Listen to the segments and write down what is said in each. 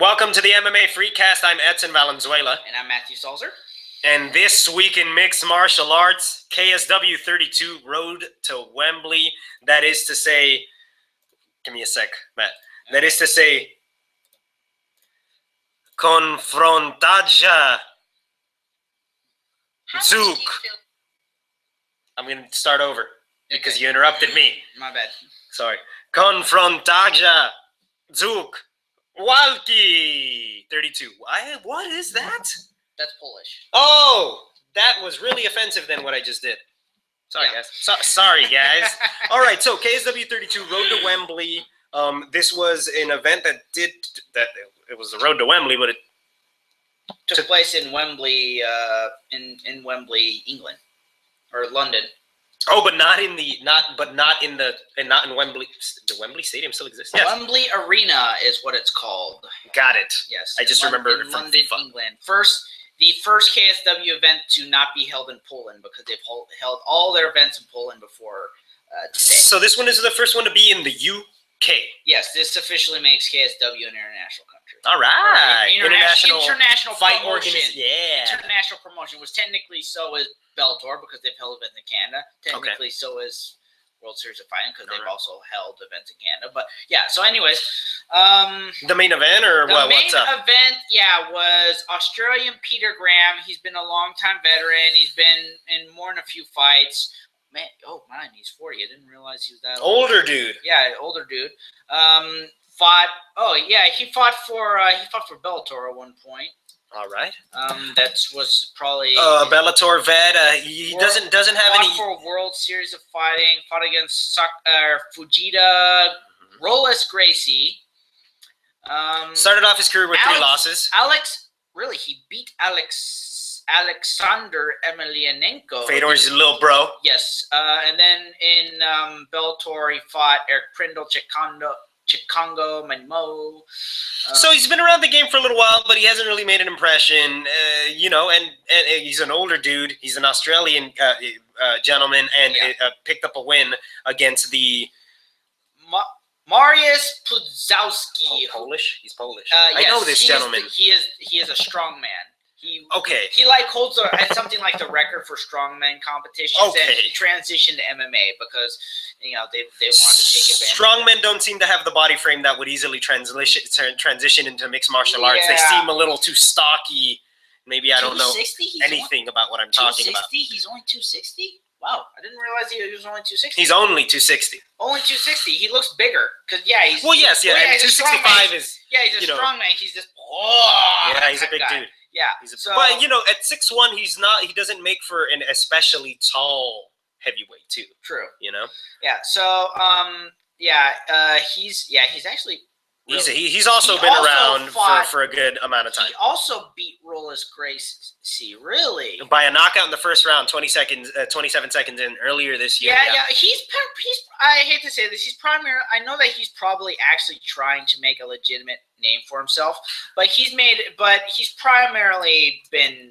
Welcome to the MMA Freakcast. I'm Edson Valenzuela. And I'm Matthew Salzer. And this week in mixed martial arts, KSW 32 Road to Wembley. That is to say, give me a sec, Matt. Okay. That is to say, Confrontaja Zouk. I'm going to start over because you interrupted me. My bad. Sorry. Confrontaja Zouk. Walki 32. What is that? That's Polish. Oh, that was really offensive than what I just did. Sorry, guys. Sorry, guys. All right, so KSW 32 Road to Wembley. This was an event that it was the Road to Wembley, but it took place in Wembley, in Wembley, England, or London. Oh, but not in Wembley. The Wembley Stadium still exists. Yes. Wembley Arena is what it's called. Got it. Yes. I just remembered it from London, FIFA. England. The first KSW event to not be held in Poland because they've held all their events in Poland before today. So this one is the first one to be in the UK. Yes, this officially makes KSW an international country. All right. International fight promotion. Yeah. International promotion, which technically so is Bellator because they've held events in Canada. Technically so is World Series of Fighting because they've also held events in Canada. But yeah, so anyways. The main event or what? What's up? The main event, was Australian Peter Graham. He's been a longtime veteran. He's been in more than a few fights. Man, he's 40. I didn't realize he was that old. Older dude. Yeah, older dude. He fought for Bellator at one point. All right. That was probably Bellator vet. He doesn't have any. For a World Series of Fighting. Fought against Fujita, Rollis Gracie. Started off his career with 3 losses. He beat Alexander Emelianenko. Fedor's little bro. Yes. And then in Bellator, he fought Eric Prindle, Chikongo, Manmo. So he's been around the game for a little while, but he hasn't really made an impression, and he's an older dude. He's an Australian gentleman, and picked up a win against the Mariusz Pudzowski. Polish? He's Polish. I know this gentleman. He is a strong man. He holds something like the record for strongman competitions, and he transitioned to MMA because they wanted to take advantage. Strongmen don't seem to have the body frame that would easily transition into mixed martial arts. They seem a little too stocky. Maybe I don't know anything about what I'm talking about. He's only 260. Wow, I didn't realize he was only 260. He's only 260. Only 260. He looks bigger because he's. Well, yes, yeah. And 265 is. Yeah, he's a strong man. He's just. Yeah, he's a big dude. Yeah. But at 6'1", he's not. He doesn't make for an especially tall heavyweight too. True. Yeah. So he's actually. He's also been around for a good amount of time. He also beat Rollis Gracie, really? By a knockout in the first round, 27 seconds in earlier this year. Yeah. He's I hate to say this. I know that he's probably actually trying to make a legitimate name for himself, but he's primarily been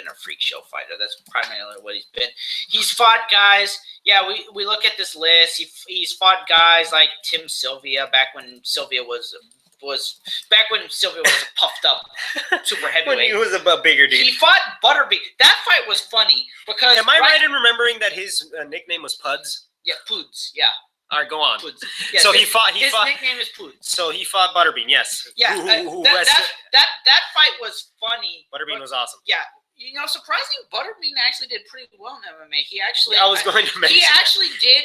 a freak show fighter. That's primarily what he's been. He's fought guys. Yeah, we look at this list. He's fought guys like Tim Sylvia back when Sylvia was puffed up super heavyweight. When he was a bigger dude. He fought Butterbean. That fight was funny because. Am I right in remembering that his nickname was Puds? Yeah, Puds. Yeah. All right, go on. Puds. Yes, so his nickname is Puds. So he fought Butterbean. Yes. Yeah. That fight was funny. Butterbean was awesome. Yeah. Surprisingly, Butterbean actually did pretty well in MMA. He actually. I was going to mention. He actually did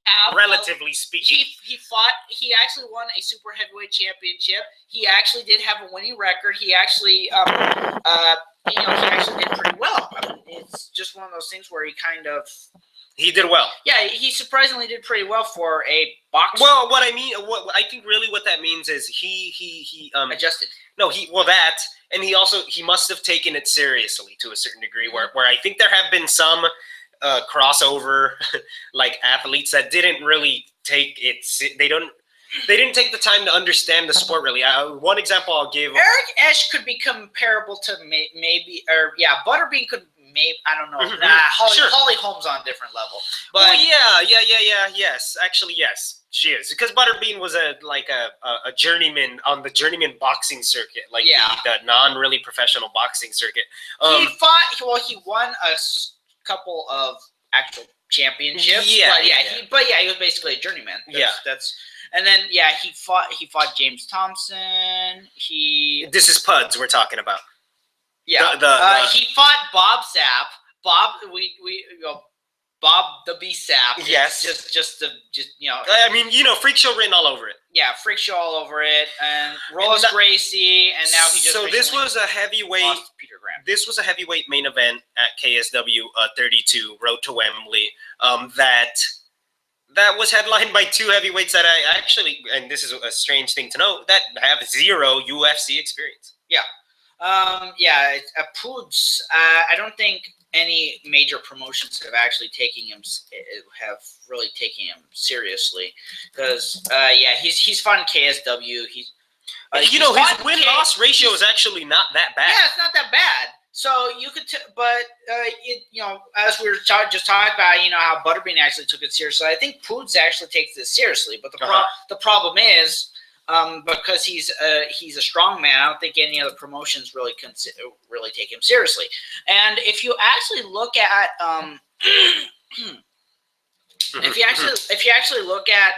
have. Relatively speaking. He actually won a super heavyweight championship. He actually did have a winning record. He actually, he actually did pretty well. I mean, it's just one of those things where he kind of. He did well. Yeah, he surprisingly did pretty well for a boxer. Well, what I think really what that means is he adjusted. No, he must have taken it seriously to a certain degree. Where I think there have been some crossover like athletes that didn't really take it. They didn't take the time to understand the sport really. One example I'll give. Eric Esch could be comparable to Butterbean could maybe I don't know. Mhm. Nah, Sure. Holly Holm's on a different level. But Yes. Actually, yes, she is, because Butterbean was a journeyman on the journeyman boxing circuit, like the non-really professional boxing circuit. He won a couple of actual championships. He was basically a journeyman. And then he fought James Thompson. This is Puds we're talking about. Yeah, he fought Bob Sapp. Bob the Beast Sapp. Yes. Just I mean, Freak Show written all over it. Yeah, Freak Show all over it, and Rollis Gracie, and now he just. So this was a heavyweight. Peter Graham. This was a heavyweight main event at KSW 32 Road to Wembley. That was headlined by two heavyweights that I actually, and this is a strange thing to know, that have zero UFC experience. Yeah. Poods. I don't think any major promotions have actually really taken him seriously, because he's fought in KSW. His win-loss ratio is actually not that bad. Yeah, it's not that bad. So you could, as we were just talking about, how Butterbean actually took it seriously. I think Poods actually takes this seriously, but the problem is, because he's a strong man, I don't think any other promotions really take him seriously. And if you actually look at if you actually look at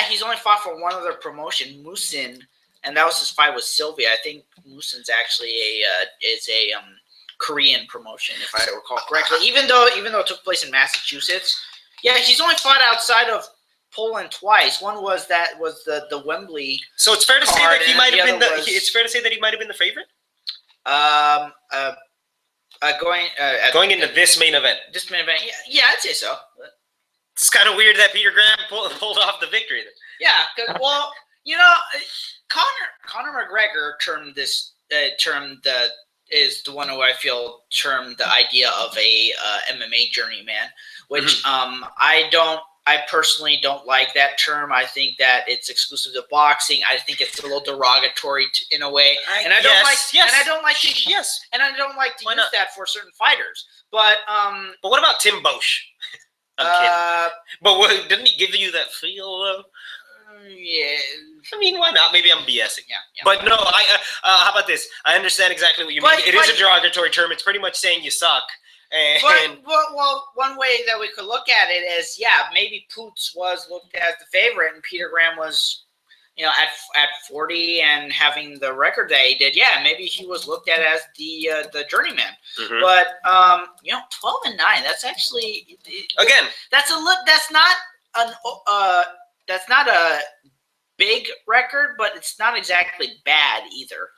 he's only fought for one other promotion, Musin, and that was his fight with Sylvia. I think Musin's actually is a Korean promotion, if I recall correctly. Even though it took place in Massachusetts, he's only fought outside of Poland twice. One was the Wembley. So it's fair to say that he might have been it's fair to say that he might have been the favorite. Going into this main event. This main event, I'd say so. It's kind of weird that Peter Graham pulled off the victory. Yeah, Conor McGregor is the one who I feel termed the idea of a MMA journeyman, which I personally don't like that term. I think that it's exclusive to boxing. I think it's a little derogatory in a way, and I don't like to use that for certain fighters. But what about Tim Bosch? I'm kidding. But didn't he give you that feel though? Yeah. I mean, why not? Maybe I'm BSing. Yeah. But no, how about this? I understand exactly what you mean. It is a derogatory term. It's pretty much saying you suck. One way that we could look at it is, maybe Poots was looked at as the favorite, and Peter Graham was, at 40 and having the record that he did. Yeah, maybe he was looked at as the journeyman. Mm-hmm. But 12-9. That's actually that's not a big record, but it's not exactly bad either.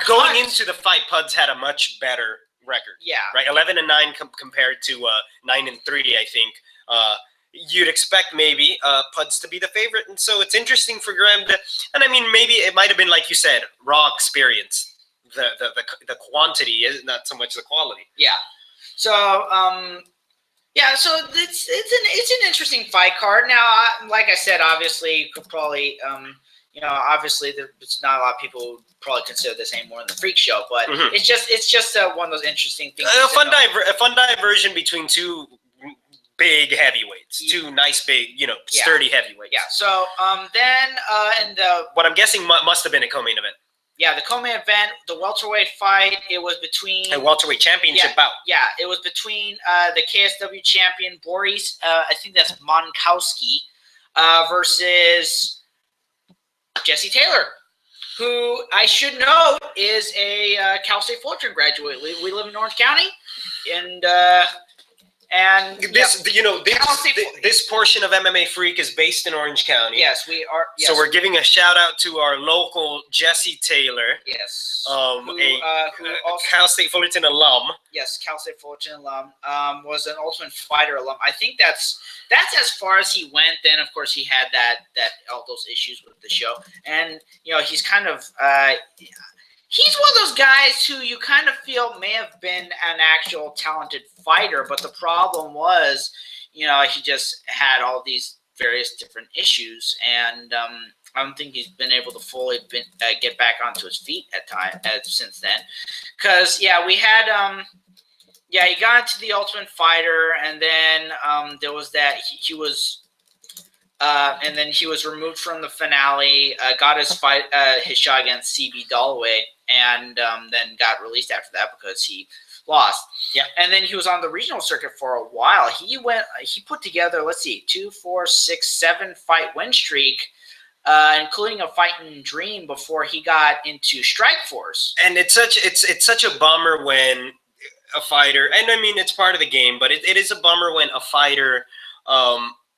Going into the fight, Puds had a much better record. Yeah. Right, 11-9 compared to 9-3. I think you'd expect maybe Puds to be the favorite, and so it's interesting for Graham to. And I mean, maybe it might have been like you said, raw experience. The quantity is not so much the quality. Yeah. So. So it's an interesting fight card. Now, like I said, obviously, you could probably, obviously there's not a lot of people who probably consider this any more than the Freak Show, but it's just one of those interesting things. A fun diversion between two big heavyweights, two nice big, sturdy heavyweights. Yeah. So then what I'm guessing must have been a co-main event. Yeah, the co-main event, the welterweight fight, it was between... A welterweight championship bout. Yeah, it was between the KSW champion, Boris, I think that's Monkowski, versus Jesse Taylor, who I should note is a Cal State Fullerton graduate. We live in Orange County, and this portion of MMA Freak is based in Orange County. Yes, we are. Yes. So we're giving a shout out to our local Jesse Taylor. Yes. Who also, Cal State Fullerton alum. Yes, Cal State Fullerton alum. Was an Ultimate Fighter alum. I think that's as far as he went. Then of course he had all those issues with the show, and he's kind of. He's one of those guys who you kind of feel may have been an actual talented fighter, but the problem was, he just had all these various different issues, and I don't think he's been able to fully get back onto his feet since then. Because we had he got into the Ultimate Fighter, and then there was that he was. And then he was removed from the finale, got his shot against CB Dalloway, and then got released after that because he lost. Yeah. And then he was on the regional circuit for a while. He put together, 2, 4, 6, 7 fight win streak, including a fight in Dream before he got into Strikeforce. And it's such a bummer when a fighter, and I mean it's part of the game, but it is a bummer when a fighter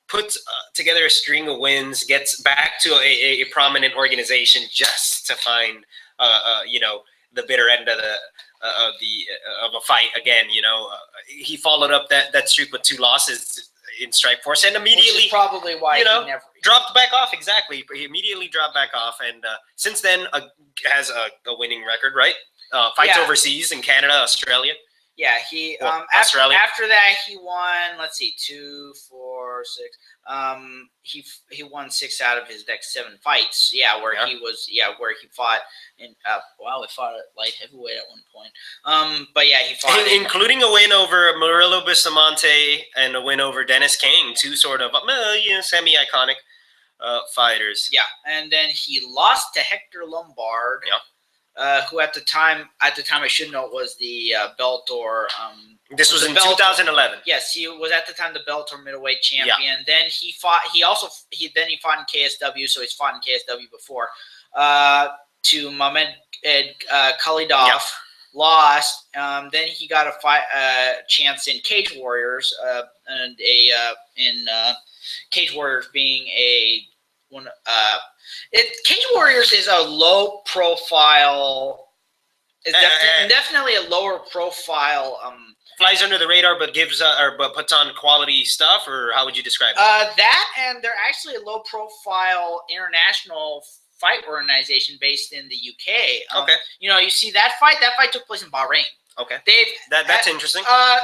puts together a string of wins, gets back to a prominent organization just to find the bitter end of a fight again. He followed up that streak with 2 losses in Strikeforce, and immediately, which is probably why he never dropped back off. Exactly, he immediately dropped back off, and since then has a winning record, right? Fights overseas in Canada, Australia. Yeah, Australia. After that he won. 2, 4, 6. He won 6 out of his next 7 fights. He fought in. We fought at light heavyweight at one point. But he fought including a win over Murillo Bustamante and a win over Dennis King, 2 sort of semi-iconic fighters. Yeah, and then he lost to Hector Lombard. Yeah. Who at the time I should note was the Bellator. This was in 2011. Yes, he was at the time the Bellator middleweight champion. Yeah. Then he fought. He fought in KSW, so he's fought in KSW before. To Mamed Khalidov, lost. Then he got a chance in Cage Warriors, in Cage Warriors being Cage Warriors is a low profile. Is definitely a lower profile. Flies under the radar, but but puts on quality stuff. Or how would you describe it? That, and they're actually a low profile international fight organization based in the UK. Okay. You see that fight. That fight took place in Bahrain. Okay. That's interesting. I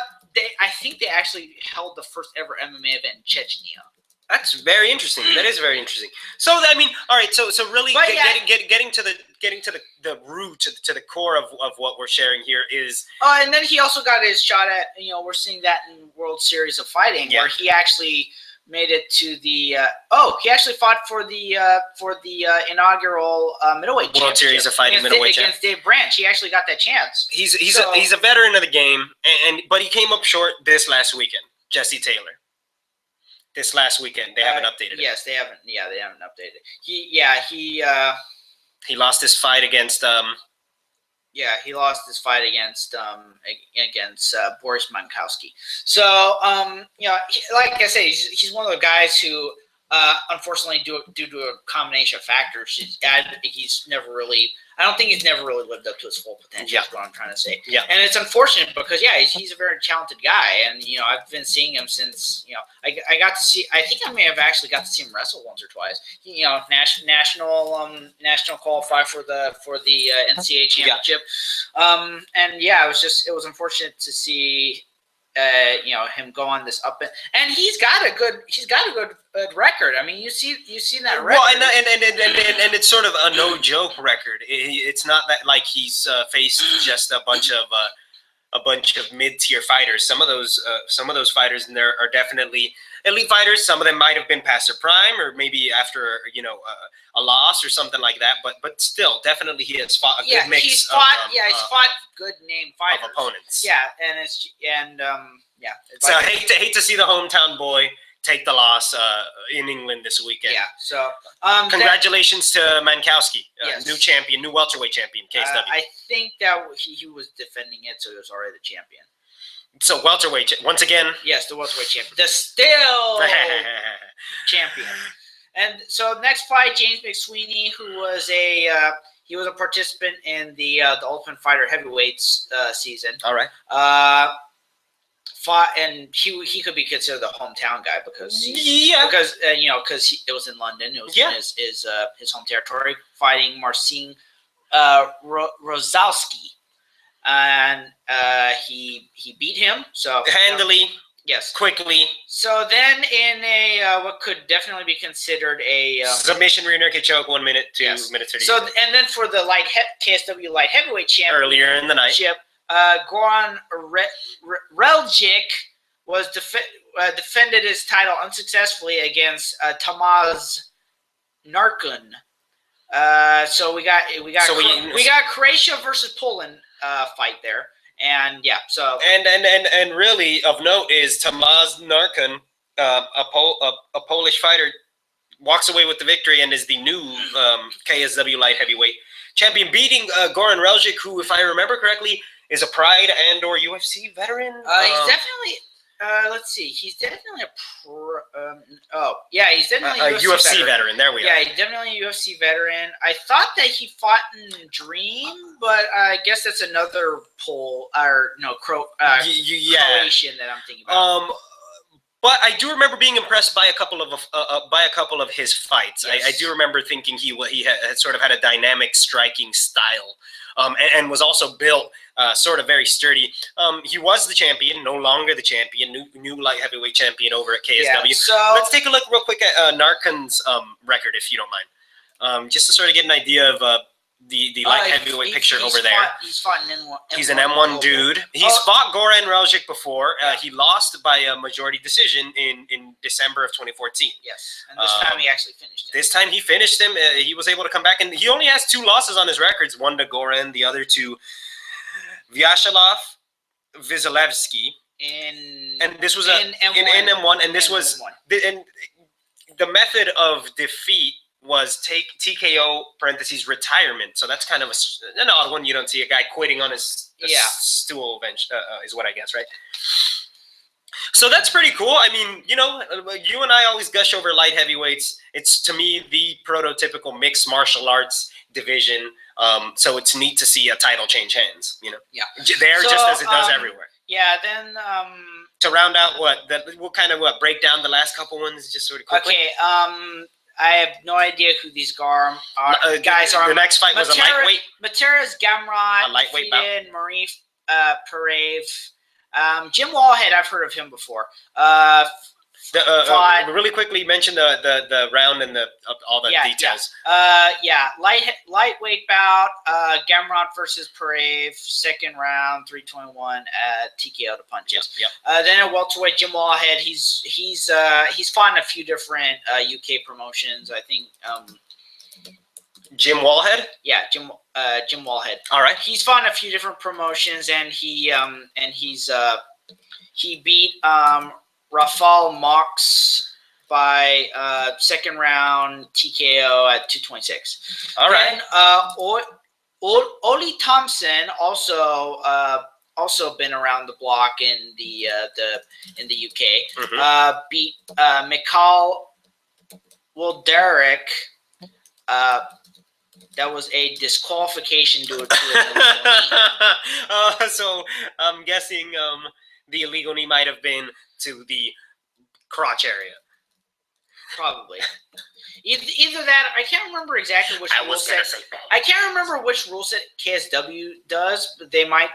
think they actually held the first ever MMA event in Chechnya. That's very interesting. That is very interesting. So I mean, all right. So really, getting to the root, to the core of what we're sharing here is. And then he also got his shot at. We're seeing that in World Series of Fighting, where he actually made it to the. He actually fought for the inaugural middleweight World Series of Fighting middleweight against Dave Branch. He actually got that chance. He's a veteran of the game, but he came up short this last weekend. Jesse Taylor. This last weekend, they haven't updated it. Yes, they haven't. Yeah, they haven't updated it. He lost his fight against. He lost his fight against Boris Mankowski. So like I say, he's one of the guys who, unfortunately, due to a combination of factors, he's never really. I don't think he's never really lived up to his full potential. Yeah. Is what I'm trying to say. Yeah. And it's unfortunate because he's a very talented guy, and I've been seeing him since I got to see. I think I may have actually got to see him wrestle once or twice. National qualify for the NCAA championship. It was unfortunate to see. Him go on this up and he's got a good record. I mean, you see that record. Well, and it's sort of a no joke record. It's not that like he's faced just a bunch of mid tier fighters. Some of those fighters in there are definitely elite fighters. Some of them might have been past their prime, or maybe after a loss or something like that. But still, definitely he has fought a good mix. He's fought good name fighters of opponents. Yeah, So I hate to see the hometown boy take the loss in England this weekend. Yeah. So congratulations to Mankowski, new champion, new welterweight champion, KSW. I think that he was defending it, so he was already the champion. So welterweight once again. Yes, the welterweight champion, the still champion. And so next fight, James McSweeney, who was he was a participant in the Ultimate Fighter heavyweights season. All right. Fought, and he could be considered the hometown guy because it was in London. It was in his home territory. Fighting Marcin Rozalski, and he beat him handily. Yes. quickly. So then, in a what could definitely be considered a submission rear naked choke, 1 minute to minute 30. So and then for the KSW light heavyweight championship earlier in the night, Goran Reljic was defended his title unsuccessfully against Tamaz Narkun. So we got Croatia versus Poland fight there. And yeah, so and really of note is Tamaz Narkun, a Polish fighter, walks away with the victory and is the new KSW light heavyweight champion, beating Goran Reljic, who, if I remember correctly, is a Pride and or UFC veteran. He's definitely. Let's see. He's definitely he's definitely a UFC veteran. There we are. Yeah, he's definitely a UFC veteran. I thought that he fought in Dream, but I guess that's another Croatian that I'm thinking about. But I do remember being impressed by a couple of his fights. Yes. I do remember thinking he had sort of had a dynamic striking style, and was also built sort of very sturdy. He was the champion, no longer the champion, new light heavyweight champion over at KSW. Yeah, so let's take a look real quick at Narkun's record, if you don't mind, just to sort of get an idea of the light heavyweight picture over there. He's fought an M1. He's an M1 dude. He's fought Goran Reljic before. He lost by a majority decision in December of 2014. Yes, and this time he actually finished him. This time he finished him. He was able to come back, and he only has 2 losses on his records, one to Goran, the other to Vyacheslav Vizilevsky. And this was in M1, and this was and the method of defeat was take TKO parentheses retirement. So that's kind of an odd one. You don't see a guy quitting on his stool bench, is what I guess, right? So that's pretty cool. I mean, you and I always gush over light heavyweights. It's, to me, the prototypical mixed martial arts division. So it's neat to see a title change hands, Yeah. There, just as it does everywhere. Yeah, then to round out we'll kind of break down the last couple ones just sort of quickly. Okay, I have no idea who these guys are. The next fight was a lightweight. Materas Gamrot, a lightweight bout. Marie Parev. Jim Wallhead, I've heard of him before. Really quickly mention the round and all the details. Lightweight bout. Gamrot versus Parev, second round, 321 TKO to punches. Yep. Then at welterweight, Jim Wallhead. He's fought in a few different UK promotions. I think. Jim Wallhead. Yeah, Jim Wallhead. All right. He's fought in a few different promotions, and he beat Rafal Mox by second round TKO at 226. All right. Then Oli Thompson also been around the block in the UK. Mm-hmm. Beat Mikhail Wilderic. That was a disqualification due to so I'm guessing the illegal knee might have been to the crotch area. Probably. Either that, I can't remember exactly which rule set. I can't remember which rule set KSW does, but they might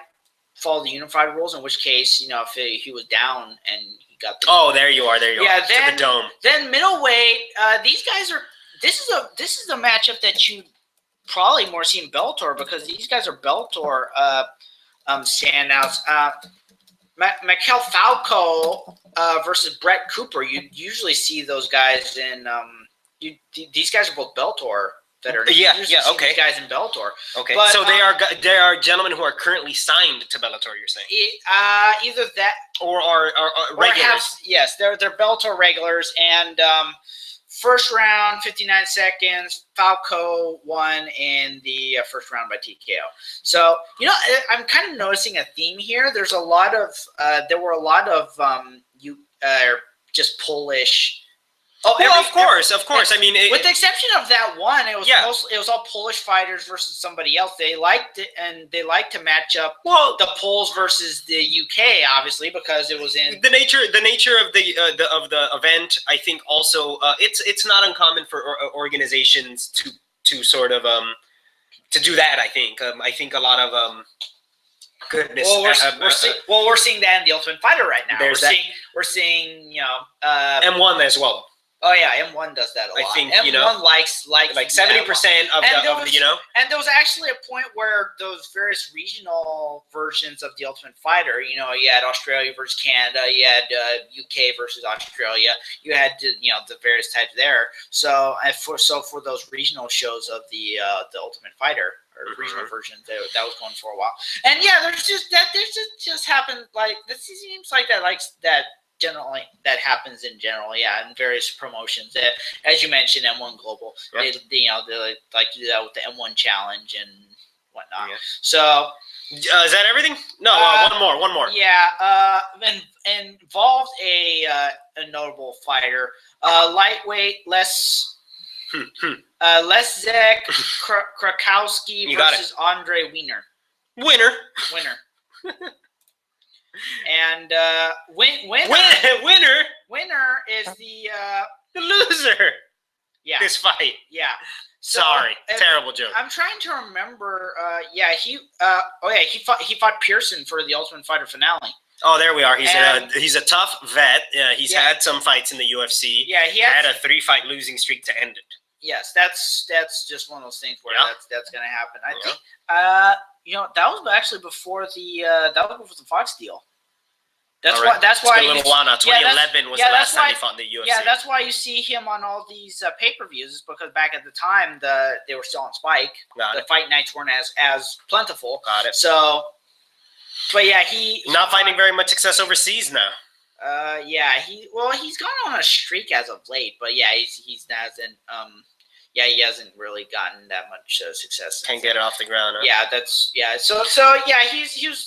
follow the unified rules. In which case, if he was down and he got the there you are. Yeah, to the dome. Then middleweight. These guys are. This is a matchup that you probably more see in Bellator, because these guys are Bellator standouts. Mikel Falco versus Brett Cooper. You usually see those guys in these guys are both Bellator veterans. Okay. These guys in Bellator. Okay. But, so they are gentlemen who are currently signed to Bellator. You're saying? Either that or are regulars. Yes, they're Bellator regulars, and first round, 59 seconds. Falco won in the first round by TKO. So, I'm kind of noticing a theme here. There were a lot of just Polish. Of course. I mean, with the exception of that one, it was all Polish fighters versus somebody else. They liked it, and they liked to match up the Poles versus the UK, obviously, because it was in the nature of the event. I think also it's not uncommon for organizations to sort of to do that. I think a lot of goodness. Well, we're seeing that in the Ultimate Fighter right now. We're seeing M1 as well. Oh yeah, M1 does that a lot. I think M1 likes like 70% of the And there was actually a point where those various regional versions of the Ultimate Fighter, you had Australia versus Canada, you had UK versus Australia, you had the various types there. So for those regional shows of the Ultimate Fighter or regional versions, that was going for a while. And yeah, there's just happened like this seems like that. Generally, that happens in various promotions. That, as you mentioned, M1 Global, they like to do that with the M1 Challenge and whatnot. Yeah. So, is that everything? No, one more. Yeah, involved a notable fighter, lightweight Leszek Krakowski versus Andre Wiener. Winner. And winner is the loser. Yeah, this fight. Yeah. So, sorry, terrible joke. I'm trying to remember. He fought Pearson for the Ultimate Fighter finale. Oh, there we are. He's a tough vet. He's had some fights in the UFC. Yeah, he had a 3-fight losing streak to end it. Yes, that's just one of those things where that's going to happen. I think that was actually before the Fox deal. That's why. That's why. It's been a little while now. 2011 was the last time he fought in the UFC. Yeah, that's why you see him on all these pay-per-views, because back at the time they were still on Spike. The fight nights weren't as plentiful. Got it. So, but yeah, he not finding very much success overseas now. He's gone on a streak as of late, but yeah, he hasn't really gotten that much success. Can't get it off the ground. Huh? Yeah, So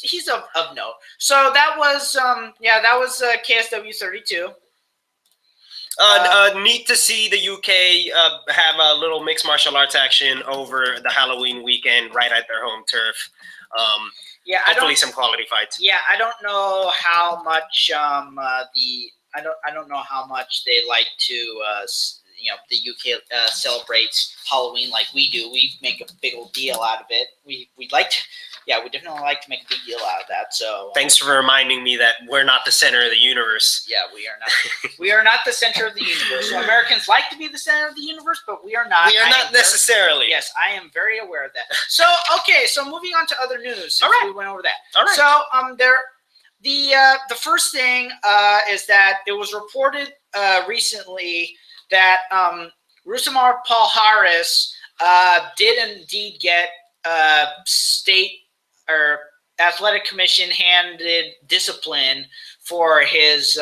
he's of note. So that was KSW 32. Neat to see the UK have a little mixed martial arts action over the Halloween weekend right at their home turf. Hopefully some quality fights. Yeah, I don't know how much I don't know how much they like to the UK celebrates Halloween like we do. We make a big old deal out of it. We definitely like to make a big deal out of that. So thanks for reminding me that we're not the center of the universe. Yeah, we are not. We are not the center of the universe. So Americans like to be the center of the universe, but we are not. We are not necessarily. Yes, I am very aware of that. So so moving on to other news. All right, we went over that. All right. So the first thing is that it was reported recently that Rousimar Palhares did indeed get state or athletic commission handed discipline for his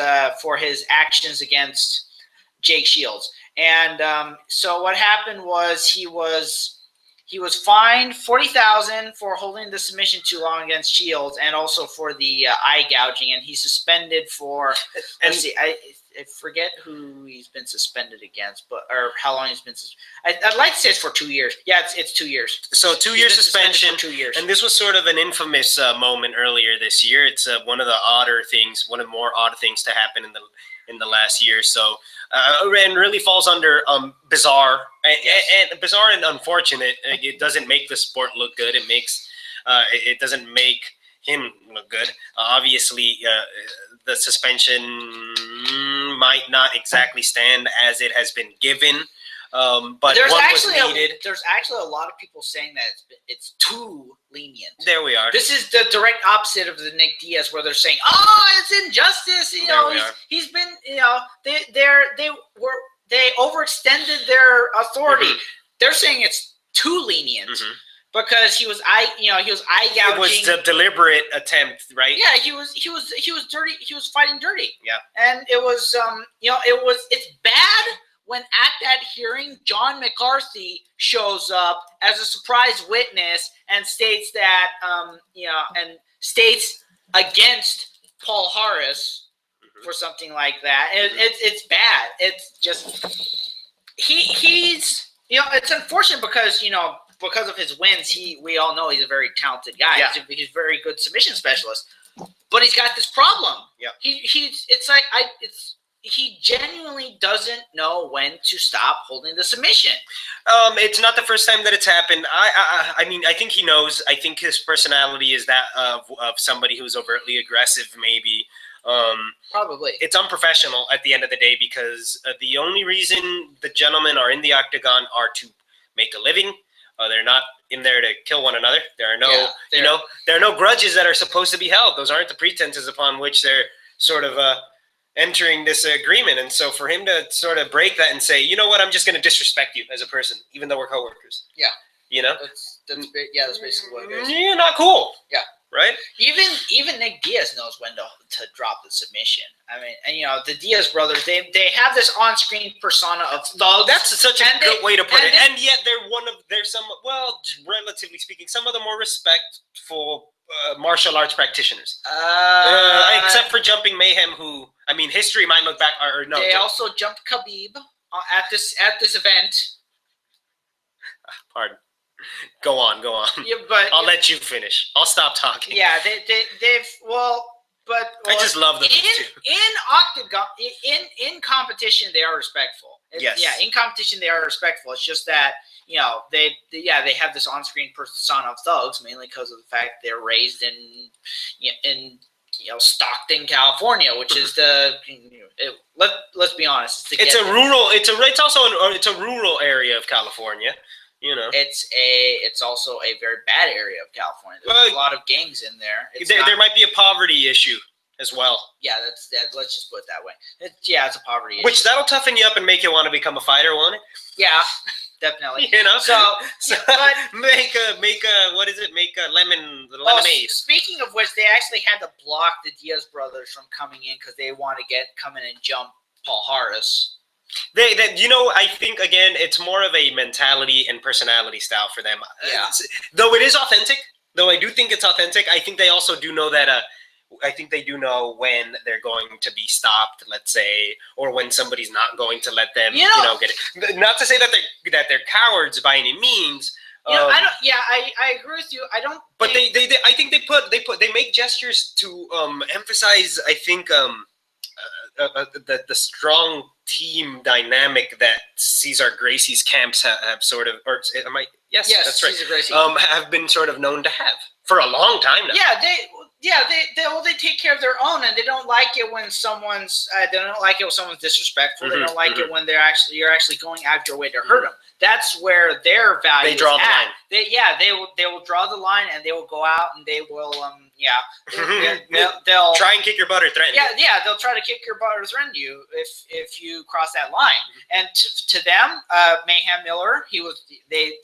actions against Jake Shields. And so what happened was he was fined $40,000 for holding the submission too long against Shields, and also for the eye gouging, and he's suspended for. I forget who he's been suspended against, or how long he's been suspended. I'd like to say it's for 2 years. Yeah, it's 2 years. So 2 years suspension. For 2 years. And this was sort of an infamous moment earlier this year. It's one of the more odd things to happen in the last year. So and really falls under bizarre and bizarre and unfortunate. It doesn't make the sport look good. It makes it doesn't make him look good. Obviously, the suspension might not exactly stand as it has been given, but there's was needed. There's actually a lot of people saying that it's too lenient. There we are. This is the direct opposite of the Nick Diaz, where they're saying, it's injustice. He's been, they overextended their authority. Mm-hmm. They're saying it's too lenient. Mm-hmm. Because he was eye gouging. It was a deliberate attempt, right? Yeah, he was dirty. He was fighting dirty. Yeah, and it was it's bad when at that hearing John McCarthy shows up as a surprise witness and states that and states against Palhares for something like that. It's bad. It's just he's it's unfortunate because because of his wins, we all know he's a very talented guy. Yeah. He's a very good submission specialist, but he's got this problem. Yeah, it's he genuinely doesn't know when to stop holding the submission. It's not the first time that it's happened. I mean, I think he knows. I think his personality is that of somebody who's overtly aggressive, maybe. Probably. It's unprofessional at the end of the day because the only reason the gentlemen are in the octagon are to make a living. They're not in there to kill one another. There are no, there are no grudges that are supposed to be held. Those aren't the pretenses upon which they're sort of entering this agreement. And so for him to sort of break that and say, you know what, I'm just going to disrespect you as a person, even though we're coworkers. Yeah. That's basically what it is. Yeah, not cool. Yeah. Right? Even Nick Diaz knows when to drop the submission. I mean, and the Diaz brothers, they have this on-screen persona of thugs. That's such a good way to put it. And yet they're some, well, relatively speaking, some of the more respectful martial arts practitioners. Except for Jumping Mayhem, who, I mean, history might look back, or no. They also jumped Khabib at this event. Pardon. Go on. Yeah, but I'll let you finish. I'll stop talking. Yeah, they've I just love them in octagon in competition they are respectful. Yes. Yeah, in competition they are respectful. It's just that they have this on-screen persona of thugs mainly because of the fact they're raised in Stockton, California, which is let's be honest. It's a rural area of California. It's also a very bad area of California. There's a lot of gangs in there. There might be a poverty issue as well. Yeah, let's just put it that way. It's a poverty issue. Which that'll toughen you up and make you want to become a fighter, won't it? Yeah, definitely. So but make a lemonade. Speaking of which, they actually had to block the Diaz brothers from coming in because they want to come in and jump Paul Harris. I think, again, it's more of a mentality and personality style for them. Yeah. Though it is authentic, though I do think it's authentic, I think they also do know that, I think they do know when they're going to be stopped, let's say, or when somebody's not going to let them, get it. Not to say that they're cowards by any means. I agree with you. I don't. But I think they make gestures to emphasize, I think, the strong team dynamic that Cesar Gracie's camps have sort of, or am I? Yes, that's right. Cesar Gracie. Have been sort of known to have for a long time now. They take care of their own, and they don't like it when someone's disrespectful. They don't like it when you're actually going out your way to hurt them. That's where their value. They draw the line. They will draw the line, and they will go out and they will they'll try and kick your butt or threaten you. They'll try to kick your butt or threaten you if you cross that line. And to them, Mayhem Miller, they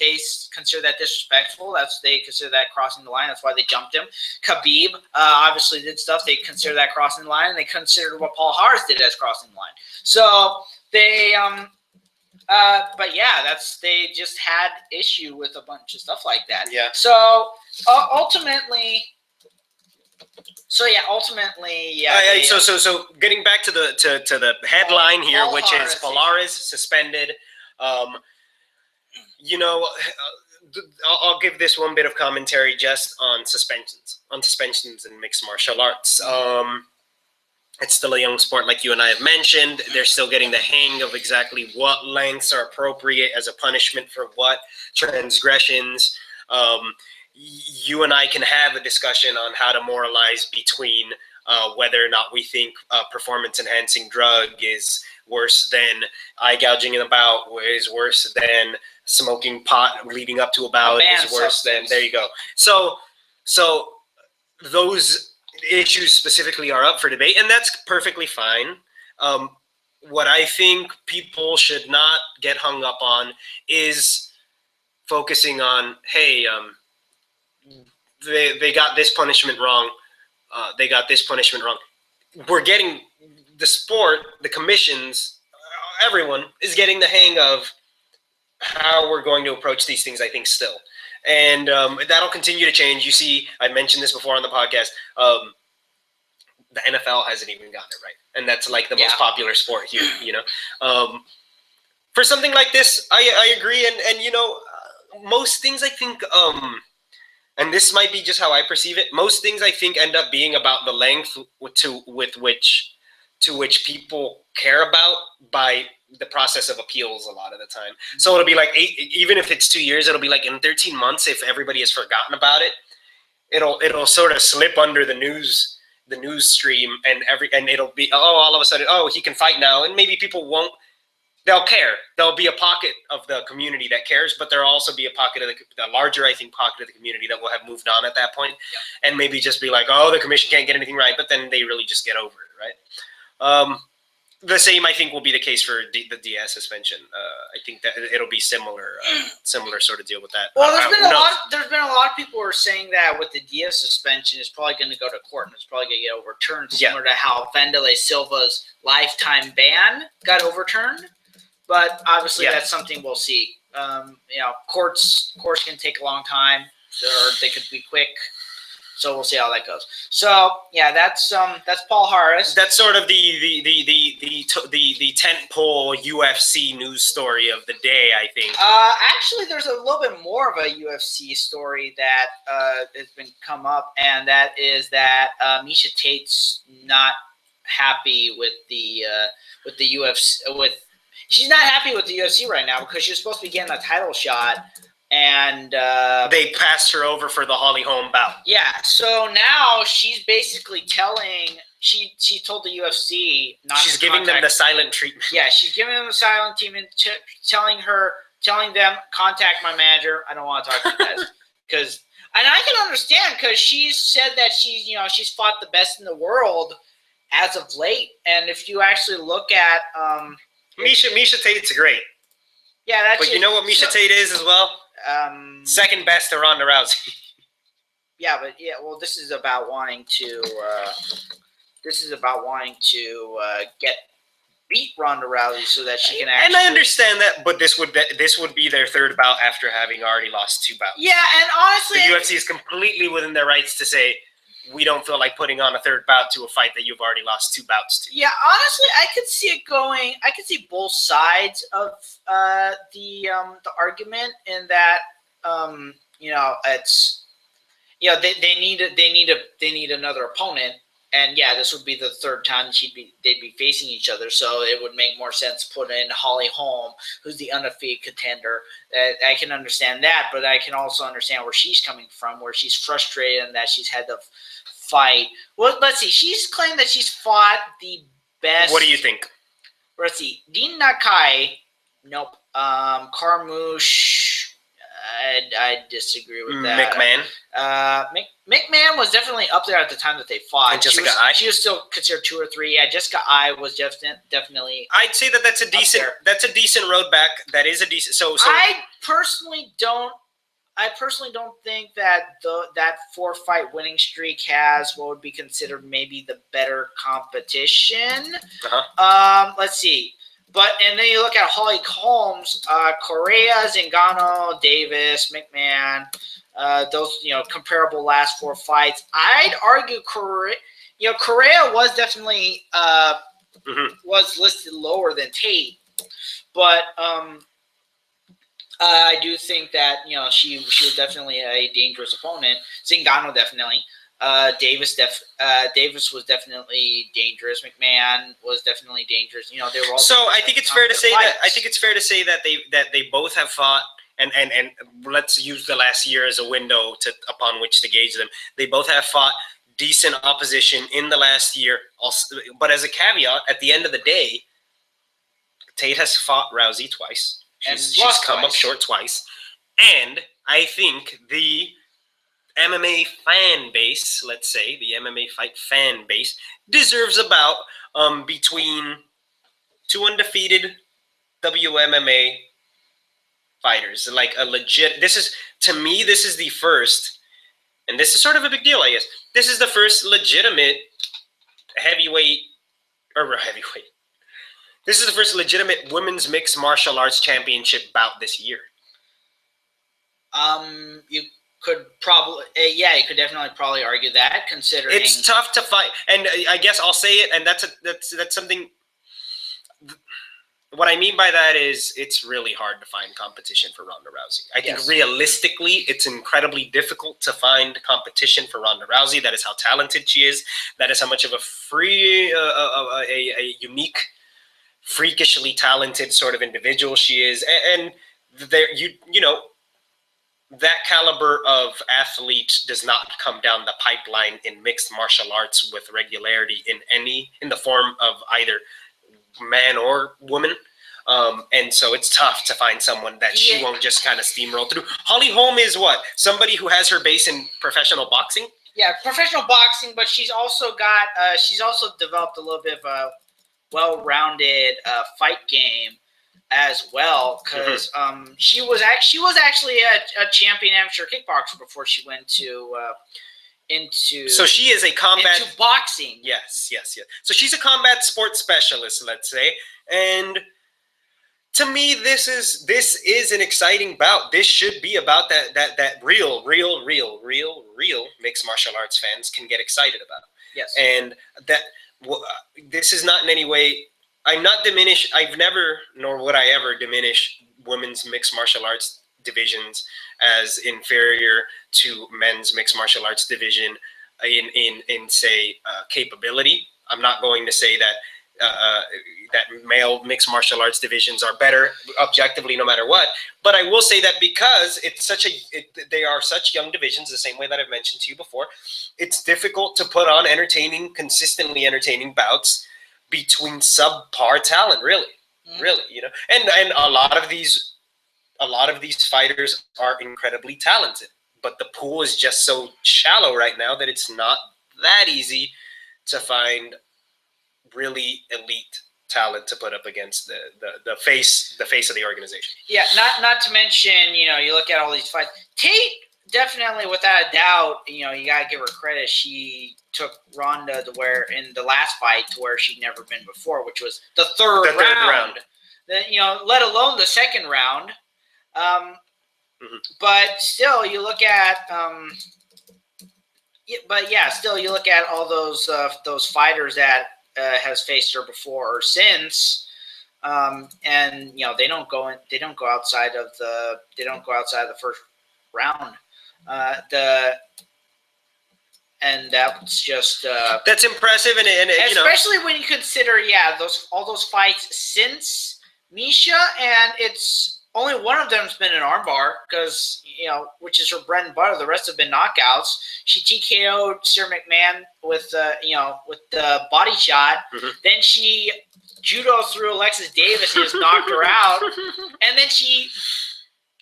consider that disrespectful. They consider that crossing the line. That's why they jumped him. Khabib obviously did stuff. They consider that crossing the line, and they considered what Paul Harris did as crossing the line. So they they just had issue with a bunch of stuff like that. Yeah. So ultimately. So getting back to the headline here, Paul which Harris, is Polaris suspended. I'll give this one bit of commentary just on suspensions in mixed martial arts. It's still a young sport, like you and I have mentioned. They're still getting the hang of exactly what lengths are appropriate as a punishment for what transgressions. You and I can have a discussion on how to moralize between whether or not we think performance-enhancing drug is worse than eye gouging in a bout, is worse than smoking pot leading up to a bout, is worse than. There you go. So those issues specifically are up for debate, and that's perfectly fine. What I think people should not get hung up on is focusing on, hey, they got this punishment wrong. They got this punishment wrong. We're getting the sport, the commissions, everyone is getting the hang of how we're going to approach these things, I think, still. And that'll continue to change. You see, I mentioned this before on the podcast. The NFL hasn't even gotten it right. And that's like the most popular sport here, For something like this, I agree. And most things I think, and this might be just how I perceive it, most things I think end up being about the length with which to which people care about by the process of appeals a lot of the time. So it'll be like even if it's 2 years, it'll be like in 13 months, if everybody has forgotten about it, it'll sort of slip under the news stream, and it'll be, all of a sudden, he can fight now, and maybe people won't. They'll care. There'll be a pocket of the community that cares, but there'll also be a pocket of the larger, I think, pocket of the community that will have moved on at that point, and maybe just be like, the commission can't get anything right, but then they really just get over it, right? The same, I think, will be the case for the Diaz suspension. I think that it'll be similar sort of deal with that. Well, there's been a lot of people who are saying that with the Diaz suspension, it's probably going to go to court and it's probably going to get overturned, similar to how Wanderlei Silva's lifetime ban got overturned. But obviously, that's something we'll see. Courts can take a long time, or they could be quick. So we'll see how that goes. So that's Paul Harris. That's sort of the tentpole UFC news story of the day, I think. Actually, there's a little bit more of a UFC story that has been come up, and that is that Miesha Tate's not happy with the UFC. She's not happy with the UFC right now because she was supposed to be getting a title shot. And they passed her over for the Holly Holm bout. Yeah, so now she's basically she told the UFC not she's to giving them the silent treatment. Yeah, she's giving them the silent treatment, telling them, contact my manager. I don't want to talk to you guys. And I can understand, because she's said that she's fought the best in the world as of late. And if you actually look at Miesha Tate's great. Yeah, but you know what Miesha Tate is as well? Second best to Ronda Rousey. Well, this is about wanting to beat Ronda Rousey so that she can actually. And I understand that, but this would be their third bout after having already lost 2 bouts. Yeah, and honestly, the UFC is completely within their rights to say, we don't feel like putting on a third bout to a fight that you've already lost 2 bouts to. Yeah, honestly, I could see it going. I could see both sides of the argument, in that it's they need another opponent, and this would be the third time they'd be facing each other. So it would make more sense to put in Holly Holm, who's the undefeated contender. I can understand that, but I can also understand where she's coming from, where she's frustrated and that she's had to fight. Well, let's see. She's claimed that she's fought the best. What do you think? Let's see. Dean Nakai. Nope. Carmouche. I disagree with that. McMahon. McMahon was definitely up there at the time that they fought. And Jessica Ai. She was still considered 2 or 3. Yeah, Jessica Ai was definitely. I'd say that's a decent. That's a decent road back. That is a decent. So I personally don't think that that 4-fight winning streak has what would be considered maybe the better competition. Let's see. And then you look at Holly Holmes, Correa, Zingano, Davis, McMahon, those comparable last 4 fights. I'd argue Correa was definitely was listed lower than Tate, but I do think that she was definitely a dangerous opponent. Zingano definitely. Davis was definitely dangerous. McMahon was definitely dangerous. They were all. So I think it's fair to say that they both have fought, and let's use the last year as a window upon which to gauge them. They both have fought decent opposition in the last year. Also, but as a caveat, at the end of the day, Tate has fought Rousey twice. She's come up short twice, and I think the MMA fan base, let's say, the MMA fight fan base, deserves about between 2 undefeated WMMA fighters. Like a legit, this is the first, and this is sort of a big deal, I guess. This is the first legitimate heavyweight. This is the first legitimate women's mixed martial arts championship bout this year. You could probably, you could definitely probably argue that, considering it's tough to fight, and I guess I'll say it, and that's something. What I mean by that is it's really hard to find competition for Ronda Rousey. I think realistically, it's incredibly difficult to find competition for Ronda Rousey. That is how talented she is. That is how much of a unique, freakishly talented sort of individual she is. And there, you know, that caliber of athlete does not come down the pipeline in mixed martial arts with regularity in the form of either man or woman. And so it's tough to find someone that she won't just kind of steamroll through. Holly Holm is what? Somebody who has her base in professional boxing? Yeah, professional boxing, but she's also developed a little bit of a well-rounded fight game as well, because she was actually a champion amateur kickboxer before she went into so she is a combat into boxing. Yes. So she's a combat sports specialist, let's say, and to me, this is an exciting bout. This should be about that real mixed martial arts fans can get excited about. Yes, and this is not in any way. I'm not diminish. I've never, nor would I ever diminish women's mixed martial arts divisions as inferior to men's mixed martial arts division in say capability. I'm not going to say that that male mixed martial arts divisions are better objectively no matter what, but I will say that because it's they are such young divisions, the same way that I've mentioned to you before, it's difficult to put on consistently entertaining bouts between subpar talent, really, you know, and a lot of these fighters are incredibly talented, but the pool is just so shallow right now that it's not that easy to find really elite talent to put up against the face of the organization. Yeah, not to mention, you know, you look at all these fights. Tate definitely, without a doubt, you know, you gotta give her credit. She took Ronda to where in the last fight to where she'd never been before, which was the third round. You know, let alone the second round. But still, you look at still you look at all those fighters that has faced her before or since, and you know they don't go outside of the first round. And that's just that's impressive, and especially when you consider all those fights since Misha, and it's only one of them's been an armbar because which is her bread and butter. The rest have been knockouts. She TKO'd Sir McMahon with the body shot. Then she judo threw Alexis Davis and just knocked her out, and then she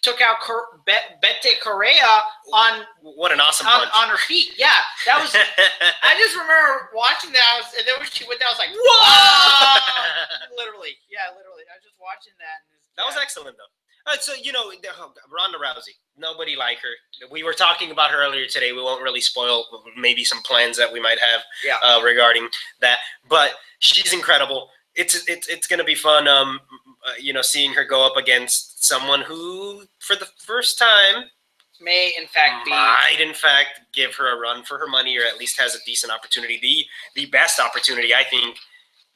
took out Bete Correa on what an awesome punch on her feet. Yeah, that was. I just remember watching that. And then when she went down, I was like, "Whoa!" literally. I was just watching that. That was excellent, though. So Ronda Rousey, nobody like her. We were talking about her earlier today. We won't really spoil maybe some plans that we might have regarding that, but she's incredible. It's going to be fun. Seeing her go up against someone who, for the first time, might in fact give her a run for her money, or at least has a decent opportunity, the best opportunity, I think,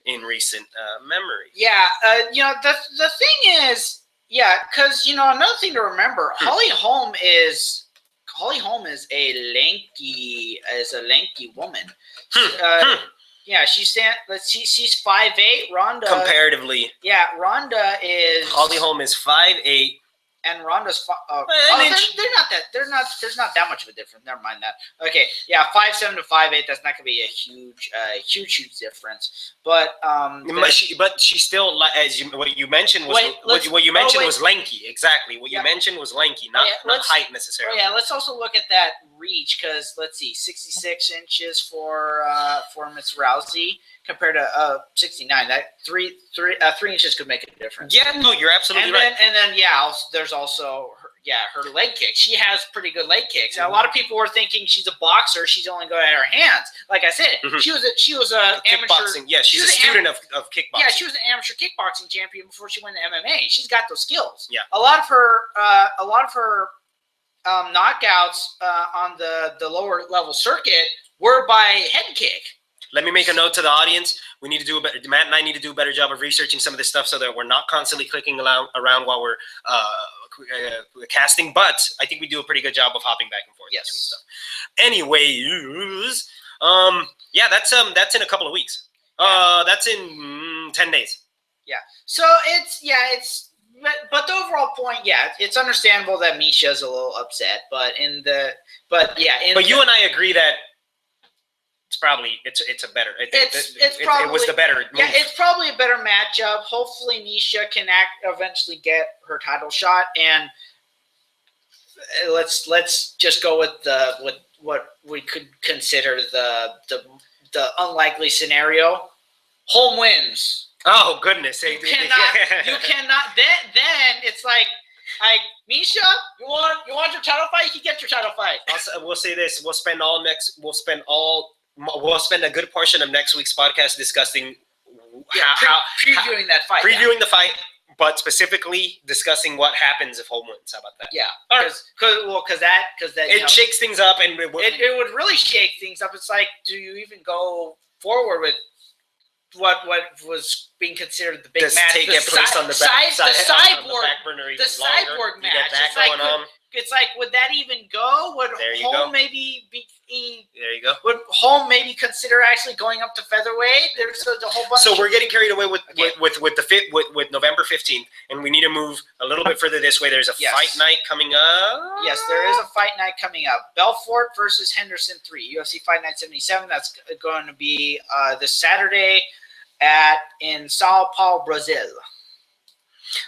in recent memory. Yeah, the thing is, because another thing to remember, Holly Holm is a lanky woman. Yeah, she's 5'8". Ronda comparatively. Yeah, Ronda is. Holly Holm is 5'8". And Ronda's there's not that much of a difference. Never mind that. Okay, 5'7" to 5'8". That's not gonna be a huge difference. But she still, what you mentioned was lanky. Exactly, what you mentioned was lanky, not height necessarily. Let's also look at that reach, because let's see, 66 inches for Miss Rousey compared to 69. That three inches could make a difference. Yeah, no, you're absolutely right. And then there's also her leg kicks. She has pretty good leg kicks. And a lot of people were thinking she's a boxer. She's only good at her hands. Like I said, she was a amateur. Yeah, she's a student of kickboxing. Yeah, she was an amateur kickboxing champion before she went to MMA. She's got those skills. Yeah, a lot of her knockouts on the lower level circuit were by head kick. Let me make a note to the audience. We need to do a better. Matt and I need to do a better job of researching some of this stuff so that we're not constantly clicking around while we're casting. But I think we do a pretty good job of hopping back and forth. Yes. Between stuff. Anyways, yeah, that's in a couple of weeks. That's in 10 days. Yeah. So but the overall point, it's understandable that Misha's a little upset, but you and I agree that it's probably it's a better. It was the better move. Yeah, it's probably a better matchup. Hopefully, Misha can eventually get her title shot, and let's just go with what we could consider the unlikely scenario. Holm wins. Oh goodness! You cannot. Then it's like Misha, you want your title fight? You can get your title fight. We'll say this: we'll spend a good portion of next week's podcast discussing previewing that fight, the fight, but specifically discussing what happens if Holm wins. How about that? Yeah, because that it shakes things up, and it would really shake things up. It's like, do you even go forward with what was being considered the big match? The cyborg match. It's like, would that even go? Would Holm maybe be? There you go. Would Holm maybe consider actually going up to featherweight? There's a whole bunch. So we're getting carried away with November 15th, and we need to move a little bit further this way. There's a fight night coming up. Yes, there is a fight night coming up. Belfort versus Henderson 3, UFC Fight Night 77. That's going to be this Saturday in Sao Paulo, Brazil.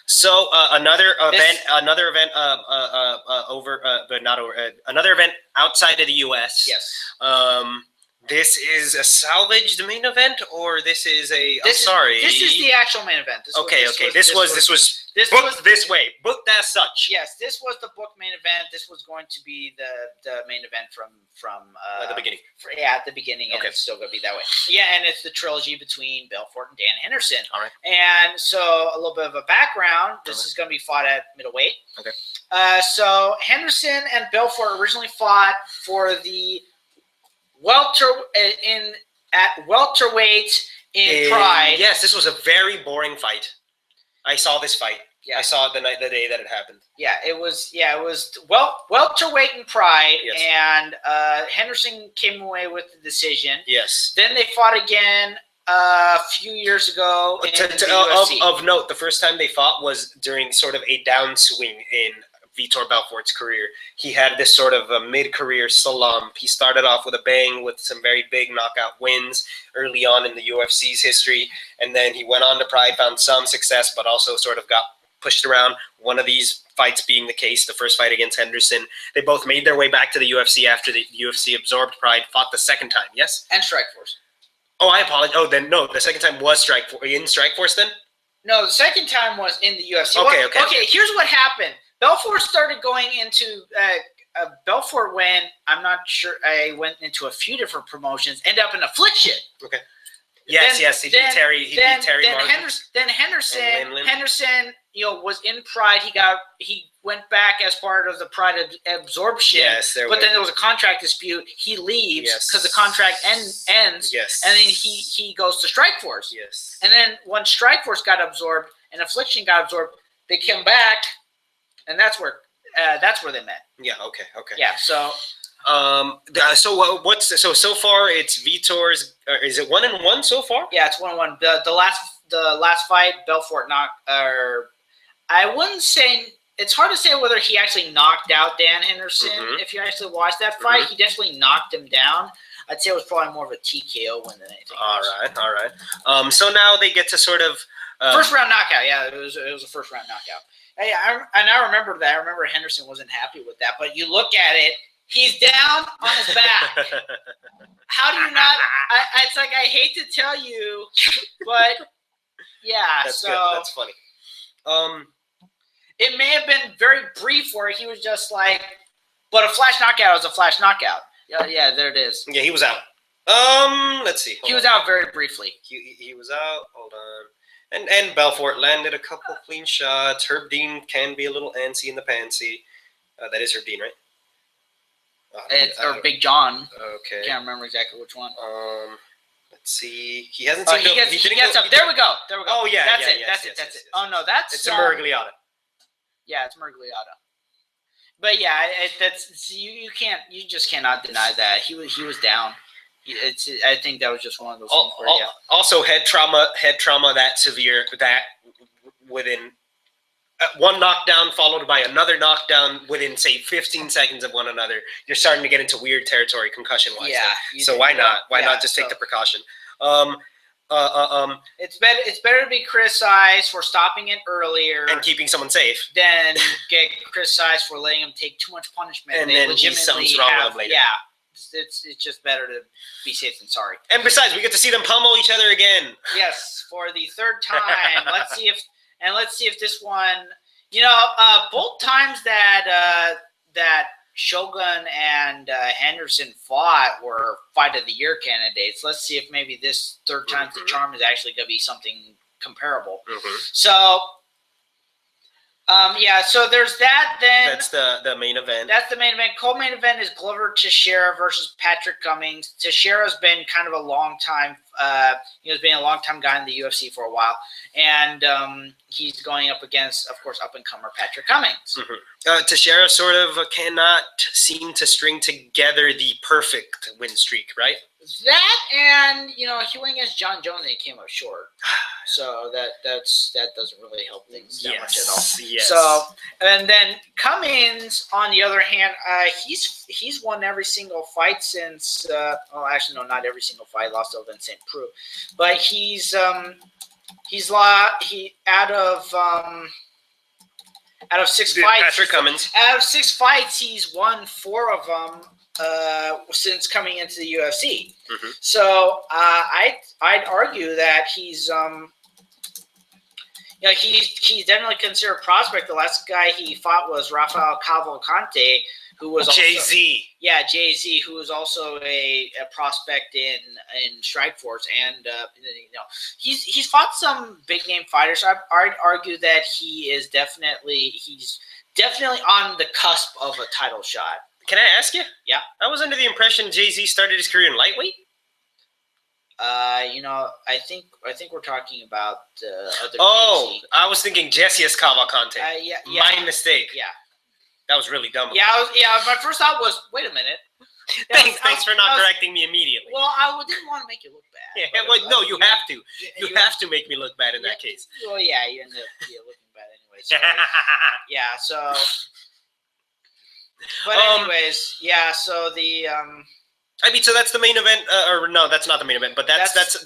So another event outside of the U.S. Yes. This is a salvaged main event, or this is a? This is the actual main event. This was booked this way, booked as such. Yes, this was the booked main event. This was going to be the main event from the beginning. At the beginning, and it's still going to be that way. Yeah, and it's the trilogy between Belfort and Dan Henderson. All right. And so a little bit of a background. This is going to be fought at middleweight. Okay. So Henderson and Belfort originally fought for the welterweight in Pride. Yes, this was a very boring fight. I saw this fight. Yeah. I saw it the day that it happened. Yeah, it was welterweight in Pride, and Henderson came away with the decision. Yes. Then they fought again a few years ago in the UFC. Of note, the first time they fought was during sort of a downswing in Vitor Belfort's career. He had this sort of a mid-career slump. He started off with a bang with some very big knockout wins early on in the UFC's history, and then he went on to Pride, found some success, but also sort of got pushed around. One of these fights being the case, the first fight against Henderson. They both made their way back to the UFC after the UFC absorbed Pride, fought the second time, yes? And Strikeforce. Oh, I apologize. Oh, then no, the second time was Strikeforce. Are you in Strikeforce then? No, the second time was in the UFC. Okay. Here's what happened. Belfort started going into Belfort when I'm not sure. I went into a few different promotions. Ended up in Affliction. Okay. Yes. He beat Terry. Then Henderson, was in Pride. He went back as part of the Pride absorption. Yes, then there was a contract dispute. He leaves because the contract ends. Yes. And then he goes to Strikeforce. Yes. And then when Strikeforce got absorbed and Affliction got absorbed, they came back, and that's where they met. Yeah. Okay. Yeah. So. So far it's Vitor's. Is it 1-1 so far? Yeah, it's 1-1. The last fight, Belfort knocked. I wouldn't say. It's hard to say whether he actually knocked out Dan Henderson. Mm-hmm. If you actually watch that fight, he definitely knocked him down. I'd say it was probably more of a TKO win than anything else. All right. So now they get to sort of first round knockout. Yeah, it was a first round knockout. Hey, I remember that. I remember Henderson wasn't happy with that. But you look at it. He's down on his back. How do you not? It's like, I hate to tell you, but yeah. That's good. That's funny. It may have been very brief where he was just like, but a flash knockout is a flash knockout. Yeah, there it is. Yeah, he was out. Let's see. He was out very briefly. He was out. Hold on. And Belfort landed a couple clean shots. Herb Dean can be a little antsy in the pantsy. That is Herb Dean, right? Or Big John. Okay. Can't remember exactly which one. Let's see. He hasn't Oh, seen. he gets up. There we go. Oh yeah, That's yeah, it. yes, That's yes, it. That's yes, it. yes. Oh no, that's It's a Murgliata. Yeah, it's Murgliata. But yeah, you can't. You just cannot deny that he was down. I think that was just one of those things where, yeah. Also, head trauma that severe, that within one knockdown followed by another knockdown within, say, 15 seconds of one another, you're starting to get into weird territory concussion-wise. Yeah. So why not? Why not just take the precaution? It's better to be criticized for stopping it earlier and keeping someone safe than get criticized for letting him take too much punishment and then something's wrong with him later. Yeah. It's just better to be safe than sorry. And besides, we get to see them pummel each other again. Yes, for the third time. Let's see if this one, both times that Shogun and Henderson fought were fight of the year candidates. Let's see if maybe this third time's the charm is actually going to be something comparable. So. So there's that. Then that's the main event. That's the main event. Co-main event is Glover Teixeira versus Patrick Cummings. Teixeira's been kind of a long time. He's been a long time guy in the UFC for a while, and he's going up against, of course, up and comer Patrick Cummings. Teixeira sort of cannot seem to string together the perfect win streak, right? That and he went against John Jones and he came up short. So that doesn't really help things that much at all. Yes. So and then Cummings, on the other hand, he's won every single fight since. Actually, no, not every single fight. Lost to Vincent Prue, but he's out of 6 fights. Patrick Cummings. Out of 6 fights, he's won 4 of them. Since coming into the UFC. So I'd argue that he's definitely considered a prospect. The last guy he fought was Rafael Cavalcante, who was Jay-Z. Jay-Z, who was also a prospect in Strikeforce, and he's fought some big name fighters. I'd argue that he's definitely on the cusp of a title shot. Can I ask you? Yeah. I was under the impression Jay-Z started his career in lightweight. I think we're talking about other. Oh, Jay-Z. I was thinking Jessius Cavalcante. Yeah. My mistake. Yeah. That was really dumb. Yeah, my first thought was, wait a minute. Thanks for not correcting me immediately. Well, I didn't want to make you look bad. Yeah, well, no, you have to. You have to make me look bad in that case. Well, yeah, you end up looking bad anyway. So, yeah, so. But anyways, yeah. So the so that's the main event, or no, that's not the main event, but that's an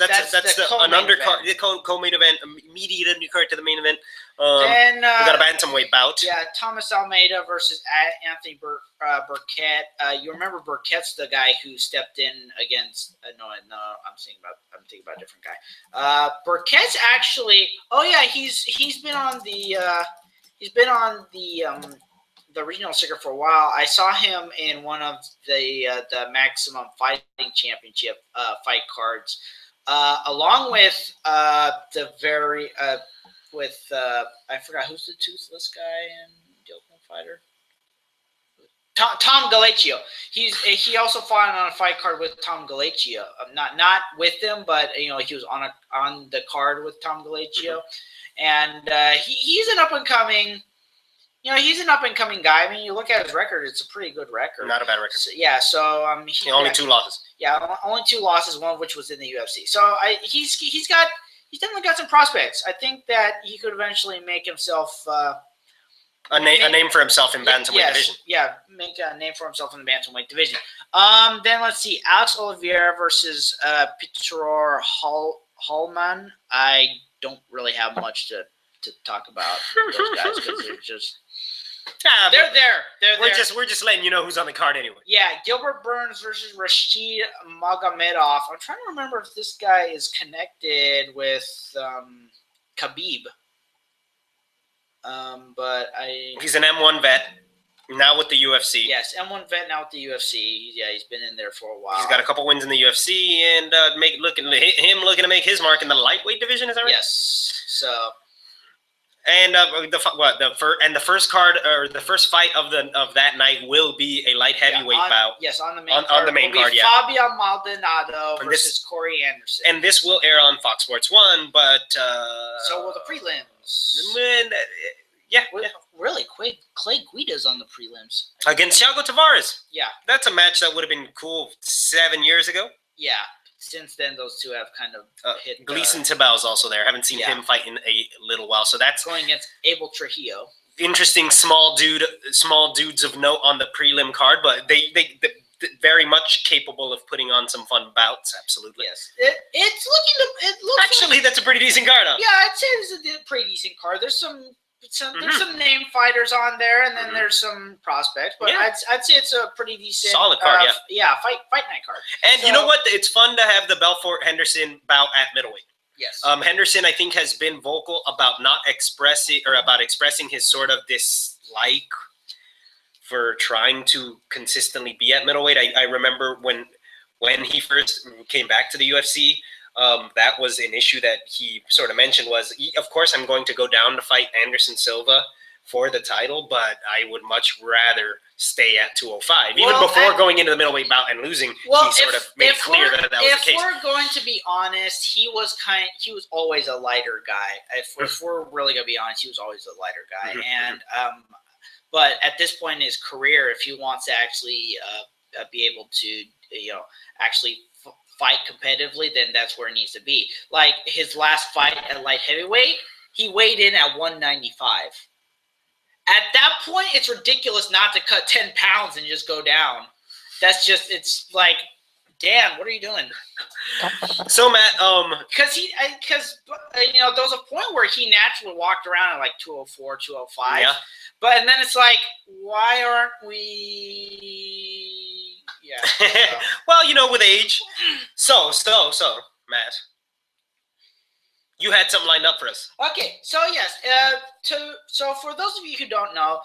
undercard, the co-main event, immediate undercard to the main event. Then we got a bantamweight bout. Yeah, Thomas Almeida versus Anthony Burkett. You remember Burkett's the guy who stepped in against? No, I'm thinking about a different guy. Burkett's actually. Oh yeah, he's been on the regional circuit for a while. I saw him in one of the Maximum Fighting Championship fight cards, along with I forgot who's the toothless guy in the Ultimate Fighter. Tom Galecchio. He also fought on a fight card with Tom Galecchio. Not with him, but he was on the card with Tom Galecchio, and he's an up and coming. He's an up-and-coming guy. I mean, you look at his record; it's a pretty good record. Not a bad record. So, yeah. So only 2 losses. Yeah, only 2 losses. One of which was in the UFC. So he's definitely got some prospects. I think that he could eventually make himself a name for himself in bantamweight division. Yeah, make a name for himself in the bantamweight division. Then let's see, Alex Oliveira versus Peter Hallman. I don't really have much to talk about those guys because they're just. They're there. We're just letting you know who's on the card anyway. Yeah, Gilbert Burns versus Rashid Magomedov. I'm trying to remember if this guy is connected with Khabib. But he's an M1 vet now with the UFC. Yes, M1 vet now with the UFC. Yeah, he's been in there for a while. He's got a couple wins in the UFC and looking to make his mark in the lightweight division. Is that right? Yes. So. And the first card or the first fight of that night will be a light heavyweight bout. Yes, on the main card. On the main card, Fabio Maldonado versus Corey Anderson. And this will air on Fox Sports 1, but so will the prelims. Yeah. Really, Clay Guida's on the prelims against Thiago Tavares. Yeah, that's a match that would have been cool 7 years ago. Yeah. Since then, those two have kind of hit. Gleason Tibau's also there. Haven't seen him fight in a little while, so that's going against Abel Trujillo. Interesting, small dudes of note on the prelim card, but they very much capable of putting on some fun bouts. Absolutely. Yes, it looks actually that's a pretty decent card. Huh? Yeah, I'd say it's a pretty decent card. There's some name fighters on there, and then there's some prospects. But I'd say it's a pretty decent, solid card. Fight night card. And you know what? It's fun to have the Belfort Henderson bout at middleweight. Yes. Henderson, I think, has been vocal about expressing his sort of dislike for trying to consistently be at middleweight. I remember when he first came back to the UFC. That was an issue that he sort of mentioned was, of course, I'm going to go down to fight Anderson Silva for the title, but I would much rather stay at 205. Even before going into the middleweight bout and losing, he sort of made it clear that was the case. If we're going to be honest, he was always a lighter guy. If we're really going to be honest, he was always a lighter guy. And but at this point in his career, if he wants to actually be able to, actually fight competitively, then that's where it needs to be. Like his last fight at light heavyweight, he weighed in at 195. At that point, it's ridiculous not to cut 10 pounds and just go down. It's like, damn, what are you doing? So Matt, because there was a point where he naturally walked around at like 204, 205. Yeah. And then it's like, why aren't we? Yeah. Well, with age. So, Matt, you had something lined up for us. Okay, so yes, so for those of you who don't know,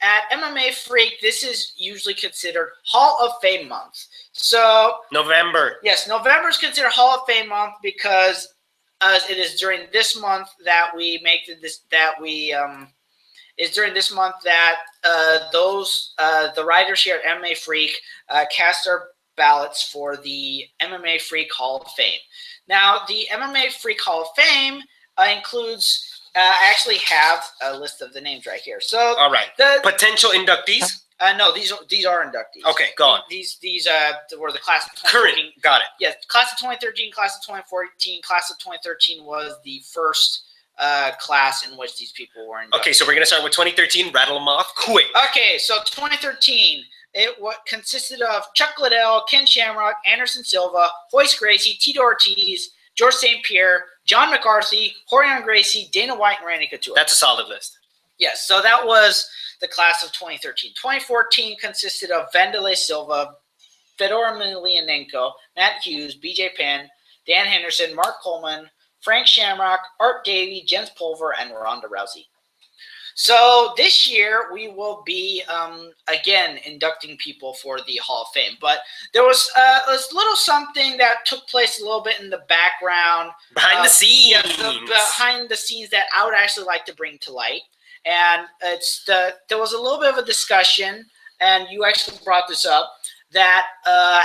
at MMA Freak, this is usually considered Hall of Fame month. So November. Yes, November is considered Hall of Fame month because it is during this month that we make Is during this month that the writers here at MMA Freak cast our ballots for the MMA Freak Hall of Fame. Now, the MMA Freak Hall of Fame includes. I actually have a list of the names right here. So, all right, the potential inductees. No, these are inductees. Okay, go on. These were the class of 2013. Current, got it. Yes, class of 2013, class of 2014, class of 2013 was the first class in which these people were inducted. Okay, so we're going to start with 2013, rattle them off quick. Okay, so 2013, it consisted of Chuck Liddell, Ken Shamrock, Anderson Silva, Royce Gracie, Tito Ortiz, George St. Pierre, John McCarthy, Rorion Gracie, Dana White, and Randy Couture. That's a solid list. Yes, so that was the class of 2013. 2014 consisted of Vanderlei Silva, Fedor Emelianenko, Matt Hughes, BJ Penn, Dan Henderson, Mark Coleman, Frank Shamrock, Art Davey, Jens Pulver, and Ronda Rousey. So this year we will be again inducting people for the Hall of Fame, but there was a little something that took place a little bit in the background, behind the scenes, behind the scenes that I would actually like to bring to light. And there was a little bit of a discussion, and you actually brought this up, that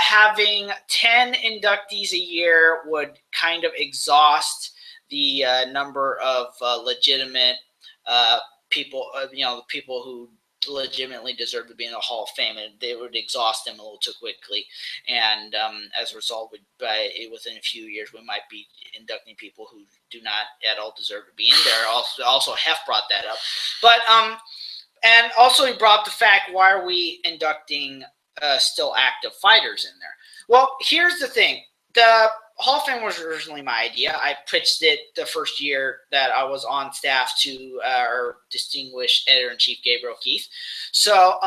having 10 inductees a year would kind of exhaust the number of legitimate people, the people who legitimately deserve to be in the Hall of Fame, and they would exhaust them a little too quickly. And as a result, within a few years, we might be inducting people who do not at all deserve to be in there. Also, Hef brought that up. But and also he brought up the fact, why are we inducting still active fighters in there? Well, here's the thing. The Hall of Fame was originally my idea. I pitched it the first year that I was on staff to our distinguished editor-in-chief, Gabriel Keith. So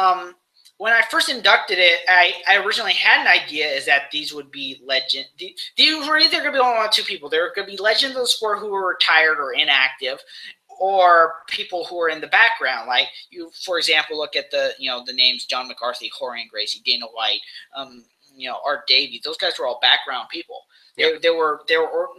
when I first inducted it, I originally had an idea is that these would be legend. These were either going to be one or two people. There were going to be legends of the sport who were retired or inactive, or people who are in the background. Like you, for example, look at the names John McCarthy, Rorion Gracie, Dana White, Art Davey. Those guys were all background people. They were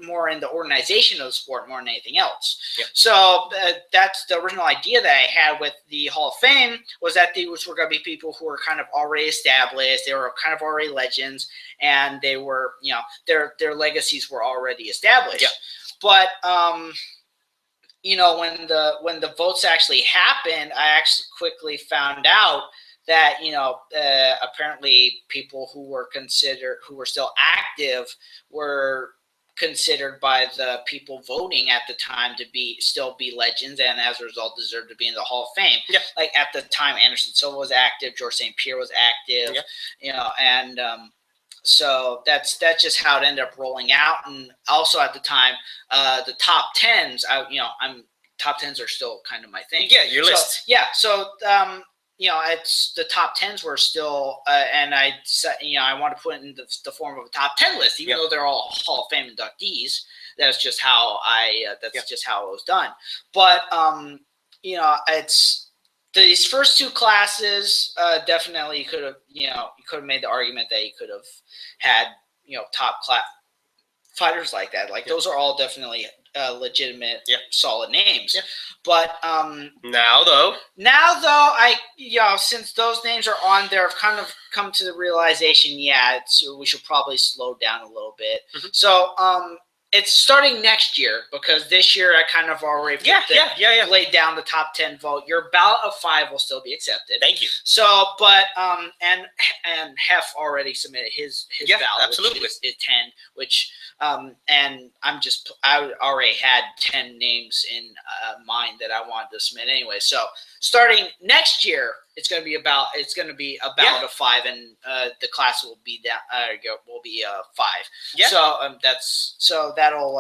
more in the organization of the sport more than anything else. Yep. So that's the original idea that I had with the Hall of Fame, was that these were going to be people who were kind of already established. They were kind of already legends, and they were, their legacies were already established. Yep. But when the votes actually happened, I actually quickly found out that apparently people who were still active were considered by the people voting at the time to still be legends, and as a result deserved to be in the Hall of Fame. Yeah. Like at the time, Anderson Silva was active, George St. Pierre was active, and so that's just how it ended up rolling out. And also at the time, the top tens, top tens are still kind of my thing. Yeah, your list. It's the top tens were still, and I want to put it in the form of a top 10 list, even though they're all Hall of Fame inductees. That's just how just how it was done. But it's these first two classes. Definitely you could have made the argument that you could have had top class fighters like that. Like those are all definitely legitimate, solid names. Yeah. But now though, since those names are on there, I've kind of come to the realization, we should probably slow down a little bit. Mm-hmm. So it's starting next year, because this year I kind of already laid down the top 10 vote. Your ballot of 5 will still be accepted. Thank you. So, but and Hef already submitted his ballot, absolutely. Which is 10, which and I already had 10 names in mind that I wanted to submit anyway. So starting next year, it's going to be a ballot of 5, and the class will be 5. Yeah. So that'll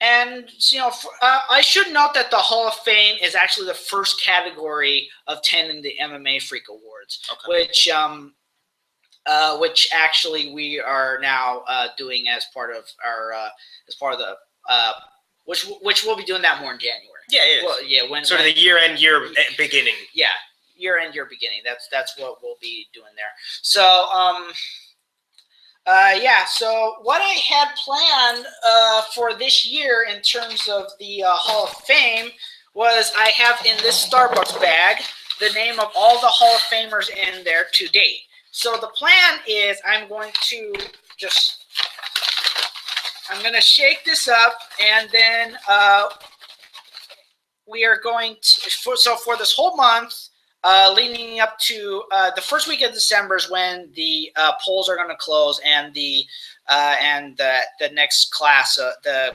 I should note that the Hall of Fame is actually the first category of 10 in the MMA Freak Awards, which actually we are now doing as part of the which we'll be doing that more in January. When sort of the year beginning. Yeah, year beginning. That's what we'll be doing there. So so what I had planned for this year in terms of the Hall of Fame was, I have in this Starbucks bag the name of all the Hall of Famers in there to date. So the plan is I'm going to shake this up, and then we are going to, for this whole month, leading up to the first week of December is when the polls are going to close, and the next class, the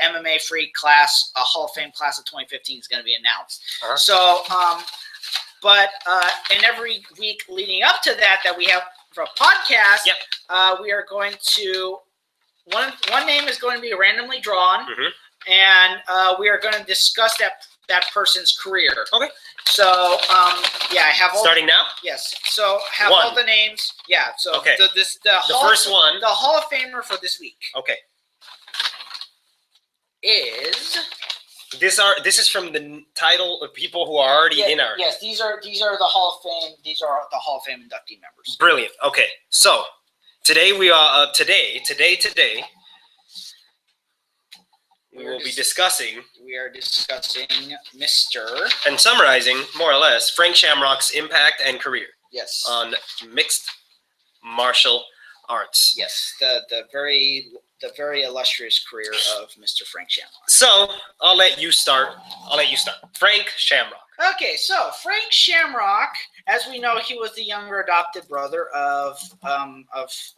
MMA Freak class, Hall of Fame class of 2015 is going to be announced. Uh-huh. So, but in every week leading up to that we have for a podcast, we are going to one name is going to be randomly drawn, and we are going to discuss that person's career. Okay. So, I have all starting now. Yes. So have all the names. Yeah. So okay. The first one, the Hall of Famer for this week. Okay. This is from the title of people who are already in our. Yes, these are the Hall of Fame. These are the Hall of Fame inductee members. Brilliant. Okay, so today we are today we will be discussing. We are discussing Mr. and summarizing more or less Frank Shamrock's impact and career. Yes. On mixed martial arts. Yes, the very illustrious career of Mr. Frank Shamrock. So I'll let you start. Frank Shamrock. Okay, so Frank Shamrock, as we know, he was the younger adopted brother of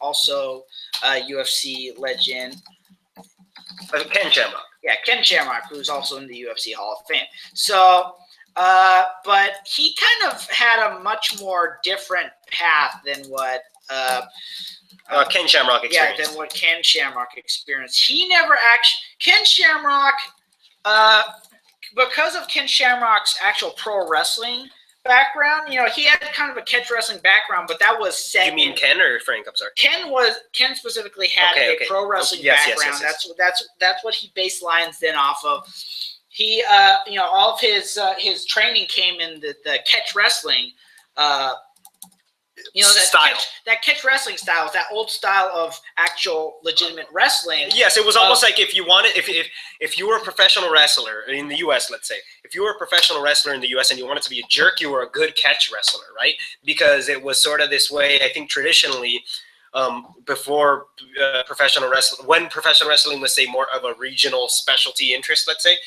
also UFC legend Ken Shamrock. Yeah, Ken Shamrock, who's also in the UFC Hall of Fame. So, but he kind of had a much more different path than what Ken Shamrock experienced. Yeah, than what Ken Shamrock experienced. He never Ken Shamrock, because of Ken Shamrock's actual pro wrestling background, he had kind of a catch wrestling background, but that was set. You mean Ken or Frank? I'm sorry. Ken specifically had a pro wrestling background. Yes. That's what he based lines then off of. He, all of his training came in the catch wrestling that catch wrestling style, that old style of actual legitimate wrestling. Yes, it was almost like if you wanted, if you were a professional wrestler in the U.S., let's say, if you were a professional wrestler in the U.S. and you wanted to be a jerk, you were a good catch wrestler, right? Because it was sort of this way, I think traditionally, before professional wrestling, when professional wrestling was, say, more of a regional specialty interest, let's say,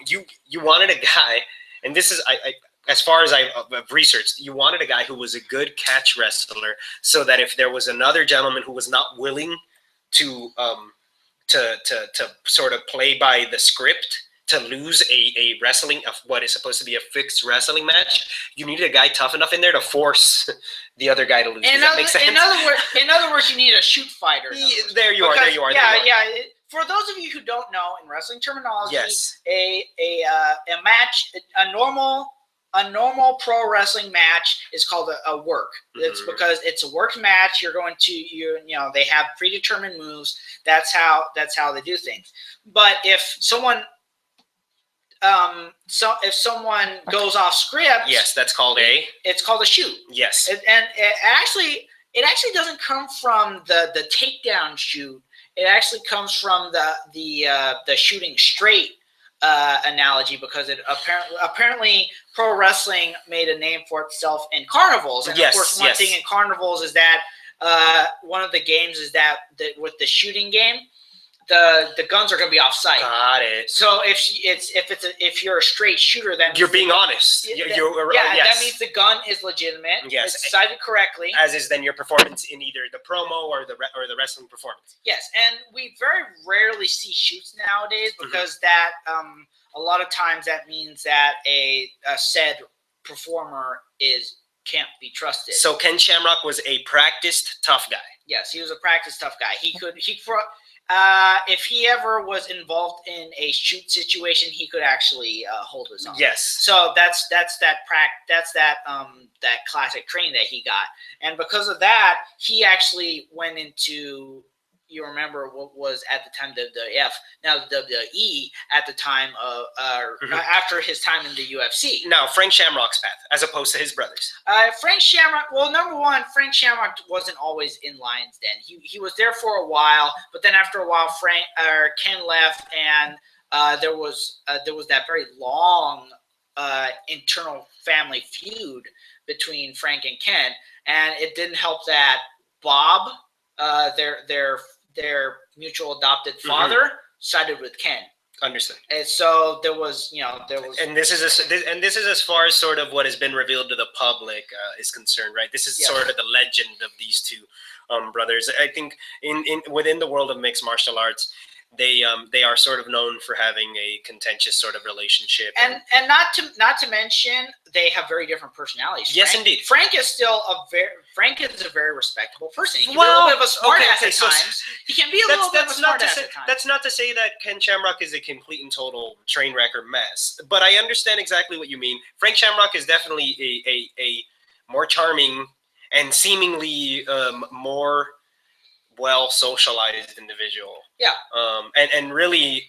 you wanted a guy, and this is, as far as I've researched, you wanted a guy who was a good catch wrestler, so that if there was another gentleman who was not willing to sort of play by the script, to lose a wrestling of what is supposed to be a fixed wrestling match, you needed a guy tough enough in there to force the other guy to lose. Does that make sense? In other words, you need a shoot fighter. There you are. Yeah. For those of you who don't know, in wrestling terminology, yes, a match, a normal pro wrestling match is called a work. It's because it's a work match. You're going to they have predetermined moves. That's how they do things. But if someone goes off script, yes, that's called it's called a shoot. Yes, and it actually doesn't come from the takedown shoot. It actually comes from the shooting straight analogy, because it apparently pro wrestling made a name for itself in carnivals. And of course, one thing in carnivals is that one of the games is that with the shooting game, the guns are going to be off sight. Got it. So if you're a straight shooter, then you're being honest. That means the gun is legitimate. Yes, it's sighted correctly. As is then your performance in either the promo or the wrestling performance. Yes, and we very rarely see shoots nowadays, because that a lot of times that means that a said performer can't be trusted. So Ken Shamrock was a practiced tough guy. Yes, he was a practiced tough guy. If he ever was involved in a shoot situation, he could actually hold his own. Yes. So that's that classic training that he got, and because of that, he actually went into, you remember what was at the time WWF, now WWE, at the time of after his time in the UFC. Now Frank Shamrock's path, as opposed to his brothers. Frank Shamrock. Well, number one, Frank Shamrock wasn't always in Lions Den. He was there for a while, but then after a while, Ken left, and there was that very long internal family feud between Frank and Ken, and it didn't help that Bob, their mutual adopted father, sided with Ken. Understood. And so there was. And this is as far as sort of what has been revealed to the public is concerned, right? This is sort of the legend of these two brothers. I think within the world of mixed martial arts, they are sort of known for having a contentious sort of relationship, and not to mention they have very different personalities. Yes, indeed. Frank is a very respectable person. He can be a little bit of a smart ass at times. He can be a little bit of a smart ass at times. That's not to say that Ken Shamrock is a complete and total train wreck or mess, but I understand exactly what you mean. Frank Shamrock is definitely a more charming and seemingly more well socialized individual. Yeah. And really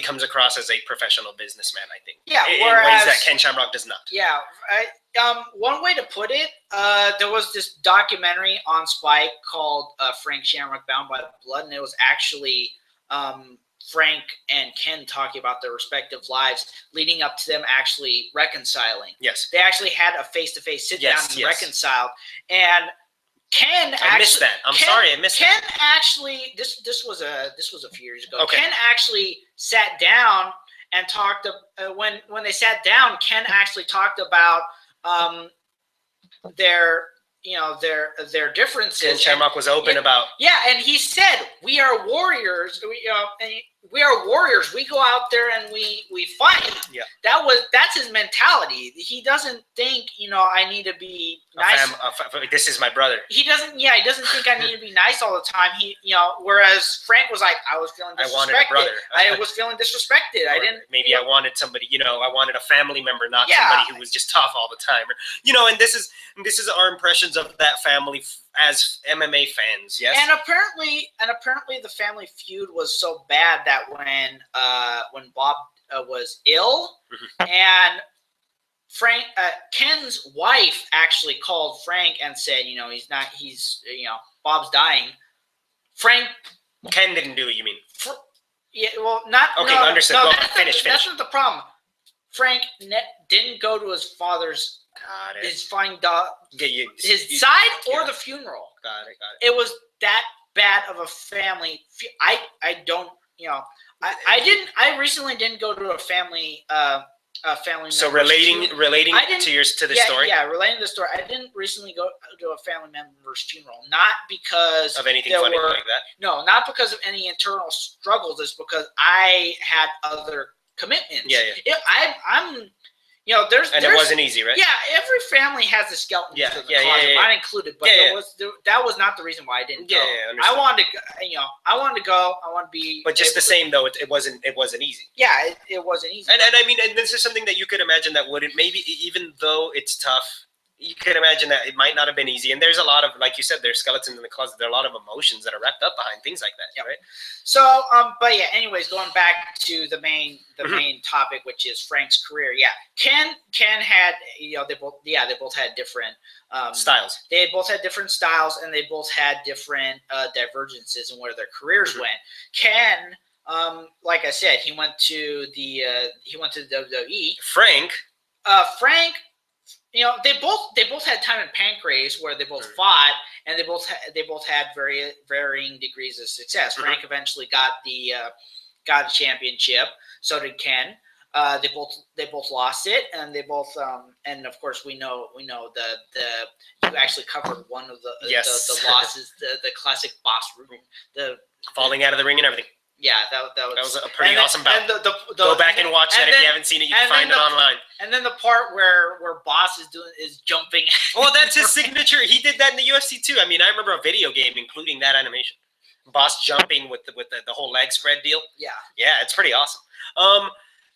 comes across as a professional businessman, I think. Yeah. In ways that Ken Shamrock does not. Yeah. One way to put it, there was this documentary on Spike called Frank Shamrock Bound by Blood, and it was actually Frank and Ken talking about their respective lives leading up to them actually reconciling. Yes. They actually had a face-to-face sit down and reconciled. And Ken actually, I missed that. Sorry, I missed Ken that. Actually, this was a few years ago. Okay. Ken actually sat down and talked. When they sat down, Ken actually talked about their differences. Ken Shamrock was open about. Yeah, and he said, "We are warriors. We are warriors. We go out there and we fight." Yeah. That's his mentality. He doesn't think, I need to be nice. This is my brother. He doesn't think I need to be nice all the time. Whereas Frank was like, I was feeling disrespected. I wanted a brother. I was feeling disrespected. I wanted somebody, I wanted a family member, not somebody who was just tough all the time. And this is our impressions of that family as MMA fans. Yes. And apparently the family feud was so bad that when Bob was ill, and Ken's wife actually called Frank and said, Bob's dying. Ken didn't do it, you mean? Yeah, well, not. Okay, no, understood. No, Finish. That's not the problem. Frank didn't go to his father's, his fine dog, his side or the funeral. Got it. It was that bad of a family. I don't, I recently didn't go to a family. Family. So relating to the story. Yeah, relating to the story. I didn't recently go to a family member's funeral, not because of anything funny like that. No, not because of any internal struggles. It's because I had other commitments. Yeah. I'm. It wasn't easy, right? Yeah, every family has a skeleton. Yeah, mine included, but that was not the reason why I didn't go. I wanted to, I wanted to go. I want to be. But just the same, though, it wasn't easy. Yeah, it wasn't easy. And I mean, and this is something that you could imagine that wouldn't, maybe even though it's tough, you could imagine that it might not have been easy. And there's a lot of, like you said, there's skeletons in the closet. There are a lot of emotions that are wrapped up behind things like that, right? So, but yeah, anyways, going back to the main topic, which is Frank's career. Yeah, Ken had, they both had different styles. They both had different styles, and they both had different divergences in where their careers went. Ken, like I said, he went to the WWE. Frank. They both had time in Pancrase where they both fought, and they both had very varying degrees of success. Frank eventually got the championship. So did Ken. They both lost it, and they both and of course we know you actually covered one of the losses, the classic boss room, the falling out of the ring and everything. Yeah, that was a pretty awesome bout. Go back and watch that if you haven't seen it. You can find it online. And then the part where Boss is jumping. Well, that's his signature. He did that in the UFC too. I mean, I remember a video game including that animation. Boss jumping with the whole leg spread deal. Yeah, it's pretty awesome.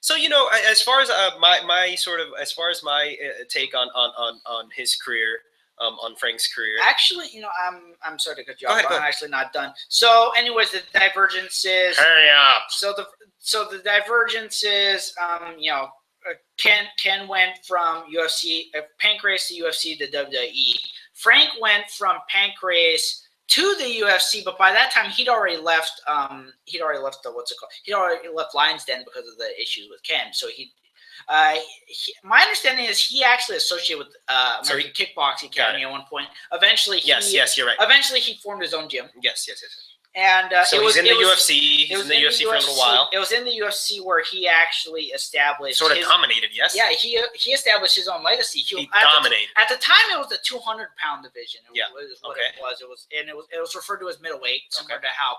So as far as my take on his career. On Frank's career. Actually, I'm sorry to cut you off, but I'm actually not done. So, anyways, the divergences. Hurry up. So the divergences. Ken went from UFC Pancrase to UFC to WWE. Frank went from Pancrase to the UFC, but by that time he'd already left. He'd already left Lions Den because of the issues with Ken. So my understanding is he actually associated with American Kickboxing Academy at one point. Eventually, yes, you're right. Eventually, he formed his own gym. Yes. And so he's in the UFC. He was in the UFC for a little while. It was in the UFC where he actually established. Sort of dominated, yes. Yeah, he established his own legacy. He dominated. At the time, it was the 200-pound division. It was. It was referred to as middleweight, similar to how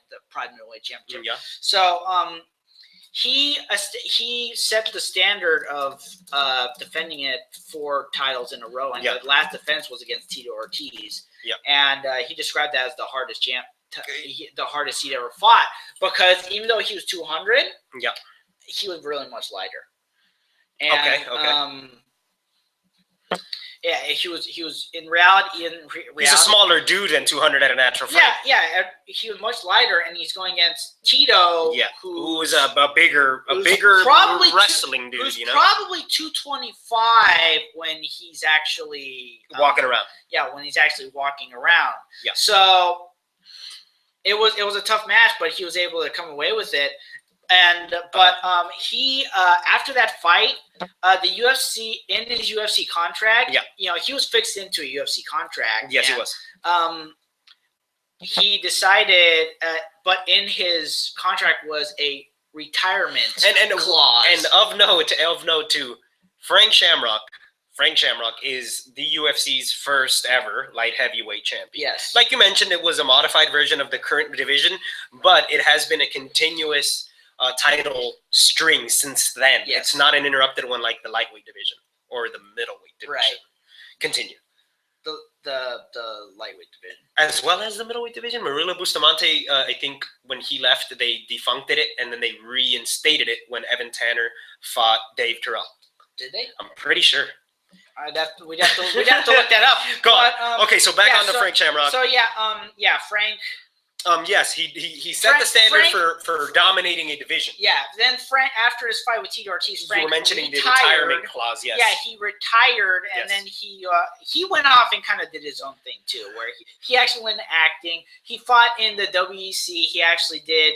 the Pride middleweight championship. Yeah. So he set the standard of defending it 4 titles in a row, and the last defense was against Tito Ortiz. Yeah. And he described that as the hardest the hardest he'd ever fought, because even though he was 200, he was really much lighter. And, okay. Yeah, he was in reality. He's a smaller dude than 200 at a natural fight. Yeah, he was much lighter, and he's going against Tito, who is a bigger wrestling dude. Who's probably 225 when he's actually walking around. Yeah, when he's actually walking around. Yeah. So it was a tough match, but he was able to come away with it. And he after that fight, the UFC in his UFC contract, he was fixed into a UFC contract. Yes, he was. He decided, but in his contract was a retirement clause. And of note too, Frank Shamrock. Frank Shamrock is the UFC's first ever light heavyweight champion. Yes. Like you mentioned, it was a modified version of the current division, but it has been a continuous title string since then. Yes. It's not an interrupted one like the lightweight division or the middleweight division. Right. Continue. The lightweight division. As well as the middleweight division. Marilla Bustamante, I think when he left, they defuncted it, and then they reinstated it when Evan Tanner fought Dave Terrell. Did they? I'm pretty sure. We'd have to look that up. Go on. Okay, so back on to Frank Shamrock. So Frank. Yes, he set the standard for dominating a division. Yeah. Then Frank, after his fight with Tito Ortiz, Frank you were mentioning retired. the retirement clause. Yes. Yeah, he retired, and then he went off and kind of did his own thing too, where he actually went acting. He fought in the WEC. He actually did.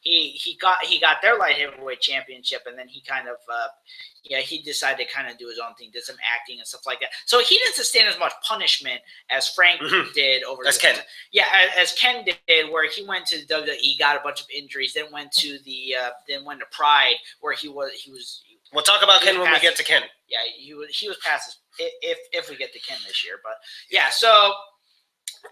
He got their light heavyweight championship, and then he kind of he decided to kind of do his own thing, did some acting and stuff like that. So he didn't sustain as much punishment as Frank did over Ken. Yeah, as Ken did, where he went to WWE, got a bunch of injuries, then went to Pride, where he was. We'll talk about Ken when we get to Ken. Yeah, he was past if we get to Ken this year, but yeah, so.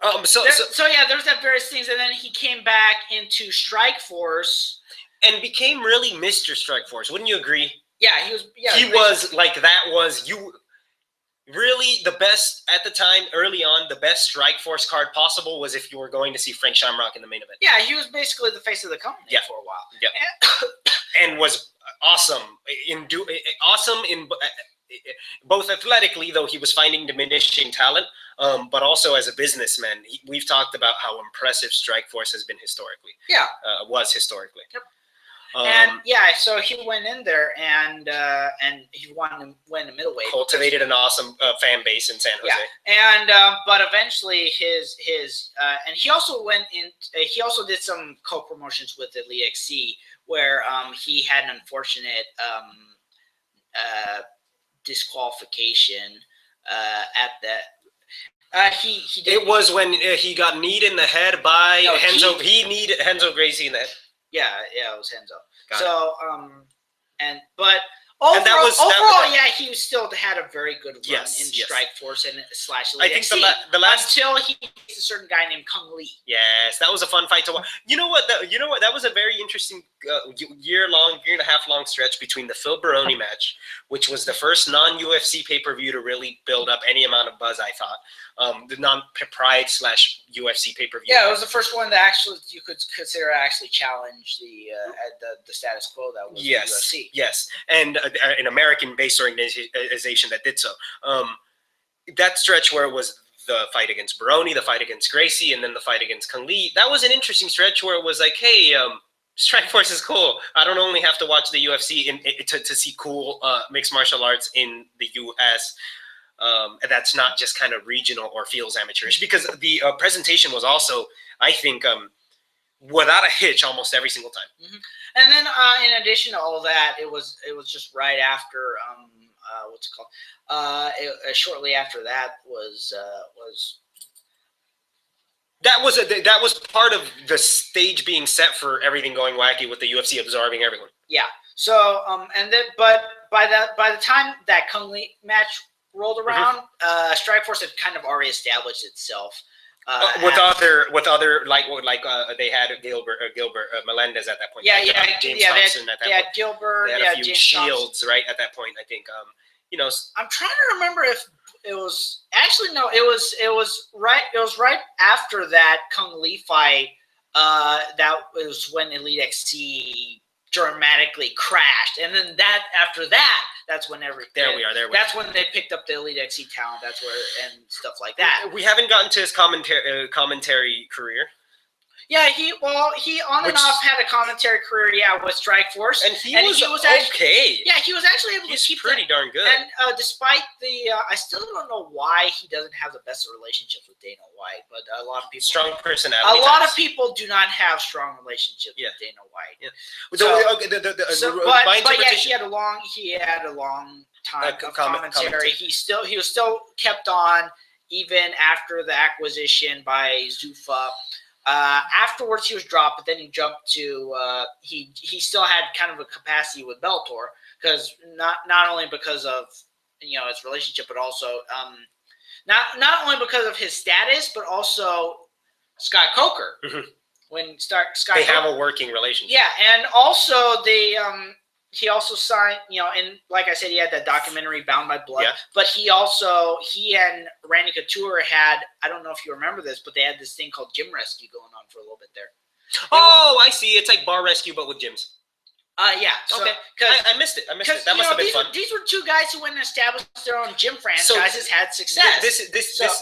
There's that various things, and then he came back into Strikeforce and became really Mr. Strikeforce. Wouldn't you agree? Yeah, he was. Yeah, he was like that. Was you really the best at the time? Early on, the best Strikeforce card possible was if you were going to see Frank Shamrock in the main event. Yeah, he was basically the face of the company for a while. Yeah, and was awesome in both athletically, though he was finding diminishing talent, but also as a businessman. We've talked about how impressive Strikeforce has been historically. Yeah. Was historically. Yep. So he went in there and he won the middleweight. Cultivated an awesome fan base in San Jose. Yeah, and but eventually his and he also went in. He also did some co-promotions with Elite XC, where he had an unfortunate disqualification at that. He did. It was when he got kneed in the head by Renzo. He kneed Renzo Gracie in the head. Yeah, it was Renzo. Overall, he still had a very good run in Strikeforce and / Elite XC. The last until he faced a certain guy named Kung Lee. Yes, that was a fun fight to watch. You know what? That was a very interesting year and a half long stretch between the Phil Baroni match, which was the first non-UFC pay-per-view to really build up any amount of buzz. I thought the non-Pride / UFC pay-per-view. Yeah, it was the first one that actually you could consider actually challenge the status quo that was UFC. Yes, and an American-based organization that did so. That stretch where it was the fight against Baroni, the fight against Gracie, and then the fight against Kung Lee, that was an interesting stretch where it was like, hey, Strikeforce is cool. I don't only have to watch the UFC to see cool mixed martial arts in the U.S., that's not just kind of regional or feels amateurish, because the presentation was also, I think, without a hitch almost every single time. Mm-hmm. And then in addition to all that, it was just right after what's it called? Shortly after that was that was part of the stage being set for everything going wacky with the UFC absorbing everyone. Yeah. So but by the time that Kung Lee match rolled around, Strikeforce had kind of already established itself. With other they had Gilbert Melendez at that point. James Thompson at that point. Gilbert. They had a few James Shields Thompson. Right at that point. I think I'm trying to remember if it was actually no. It was right after that Kung Lee fight. That was when Elite XC dramatically crashed, and then after that. That's when That's when they picked up the Elite XC talent. That's where and stuff like that. We haven't gotten to his commentary career. Yeah, he on and off had a commentary career. Yeah, with Strikeforce, and he was okay. He was actually able to keep pretty darn good. And despite the, I still don't know why he doesn't have the best relationships with Dana White. But a lot of people, strong personality. A lot of people do not have strong relationships with Dana White. Yeah. He had a long time of commentary. He was still kept on even after the acquisition by Zuffa. Afterwards, he was dropped, but then he jumped to he still had kind of a capacity with Bellator, because not only because of his relationship, but also not only because of his status, but also Scott Coker. Mm-hmm. When Scott they have a working relationship. Yeah, and also he also signed, and like I said, he had that documentary Bound by Blood. Yeah. But he and Randy Couture had, I don't know if you remember this, but they had this thing called Gym Rescue going on for a little bit there. Oh, I see. It's like Bar Rescue, but with gyms. Yeah. So, Okay. I missed it. That must have been fun. These were two guys who went and established their own gym franchises, had success.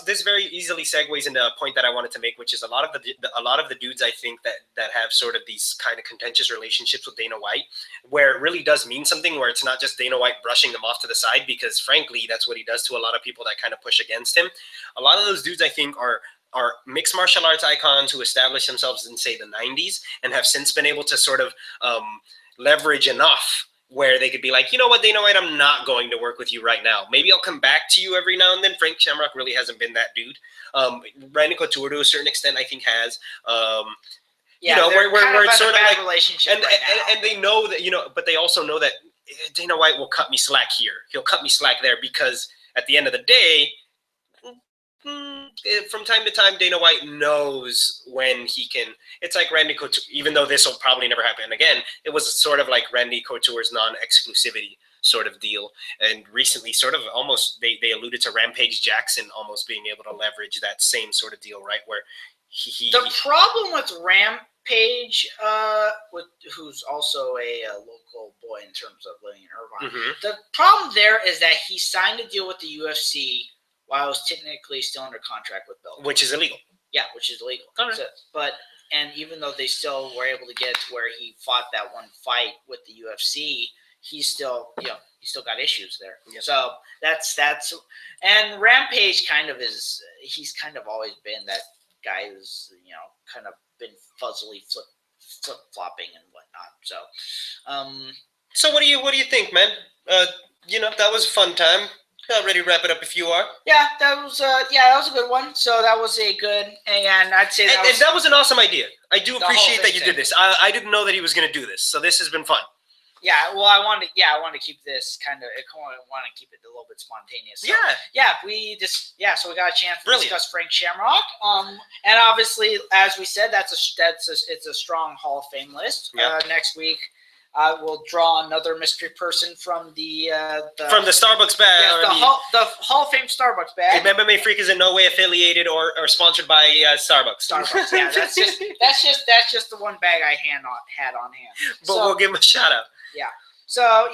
This very easily segues into a point that I wanted to make, which is a lot of the dudes I think that have sort of these kind of contentious relationships with Dana White, where it really does mean something, where it's not just Dana White brushing them off to the side, because frankly, that's what he does to a lot of people that kind of push against him. A lot of those dudes I think are mixed martial arts icons who established themselves in, say, the 90s and have since been able to sort of leverage enough where they could be like, you know what, Dana White, I'm not going to work with you right now. Maybe I'll come back to you every now and then. Frank Shamrock really hasn't been that dude. Randy Couture, to a certain extent, I think has. Where it's sort of like relationship and they know that, but they also know that Dana White will cut me slack here. He'll cut me slack there, because at the end of the day, from time to time, Dana White knows when he can. It's like Randy Couture, even though this will probably never happen again, it was sort of like Randy Couture's non-exclusivity sort of deal. And recently, sort of almost, they alluded to Rampage Jackson almost being able to leverage that same sort of deal, right? Where the problem with Rampage, who's also a local boy in terms of living in Irvine, the problem there is that he signed a deal with the UFC while I was technically still under contract with Bellator. Which is illegal. Yeah, which is illegal. Okay. So, and even though they still were able to get to where he fought that one fight with the UFC, he's still got issues there. Yep. So that's and Rampage kind of is. He's kind of always been that guy who's kind of been fuzzily flip flopping and whatnot. So what do you think, man? That was a fun time. Ready to wrap it up if you are. Yeah, that was a good one. So that was a good, and I'd say that was an awesome idea. I do appreciate that you did this. I didn't know that he was going to do this, so this has been fun. Yeah, well, I want to keep this kind of. I want to keep it a little bit spontaneous. So, so we got a chance to discuss Frank Shamrock. And obviously, as we said, it's a strong Hall of Fame list. Yep. Next week, I will draw another mystery person from the Starbucks bag. Yeah, the Hall of Fame Starbucks bag. MMA Freak is in no way affiliated or sponsored by Starbucks. Starbucks, yeah. That's just the one bag I had on hand. But we'll give him a shout out. Yeah. So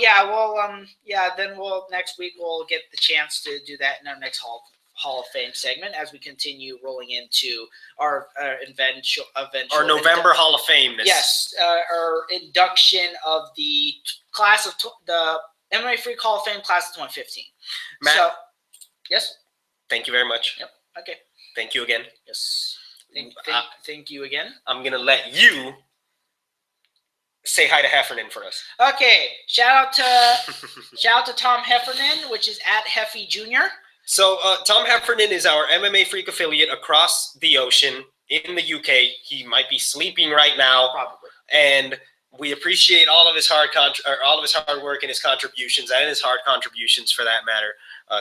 then next week we'll get the chance to do that in our next Hall of Fame segment as we continue rolling into our eventual our November Hall of Fame. Yes, our induction of the class of the MMA Freak Hall of Fame class of 2015. Matt, so, yes. Thank you very much. Yep. Okay. Thank you again. Yes. Thank you again. I'm gonna let you say hi to Heffernan for us. Okay. Shout out to Tom Heffernan, which is at Heffy Jr. So Tom Heffernan is our MMA Freak affiliate across the ocean in the UK. He might be sleeping right now, probably. And we appreciate all of his hard work and his contributions, and his hard contributions for that matter.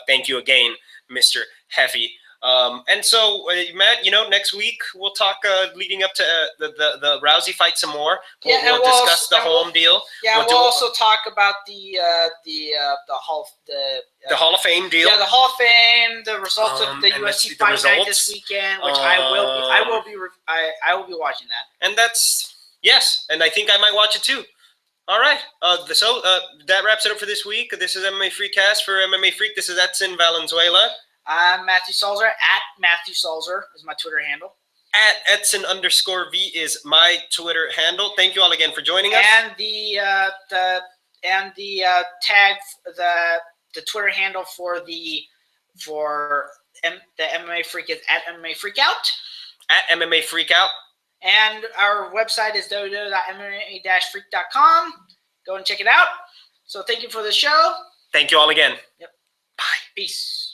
Thank you again, Mr. Heffy. And so, Matt, next week we'll talk leading up to the Rousey fight some more. We'll discuss the home deal. Yeah, we'll also talk about the Hall of Fame deal. Yeah, the Hall of Fame, the results of the UFC fight night this weekend, which I will be watching that. And and I think I might watch it too. All right. So that wraps it up for this week. This is MMA Freakcast for MMA Freak. This is Edson Valenzuela. I'm Matthew Salzer. At Matthew Salzer is my Twitter handle. At Edson_V is my Twitter handle. Thank you all again for joining us. And the tag, the Twitter handle for the MMA Freak is at MMA Freakout. At MMA Freakout. And our website is www.mma-freak.com. Go and check it out. So thank you for the show. Thank you all again. Yep. Bye. Peace.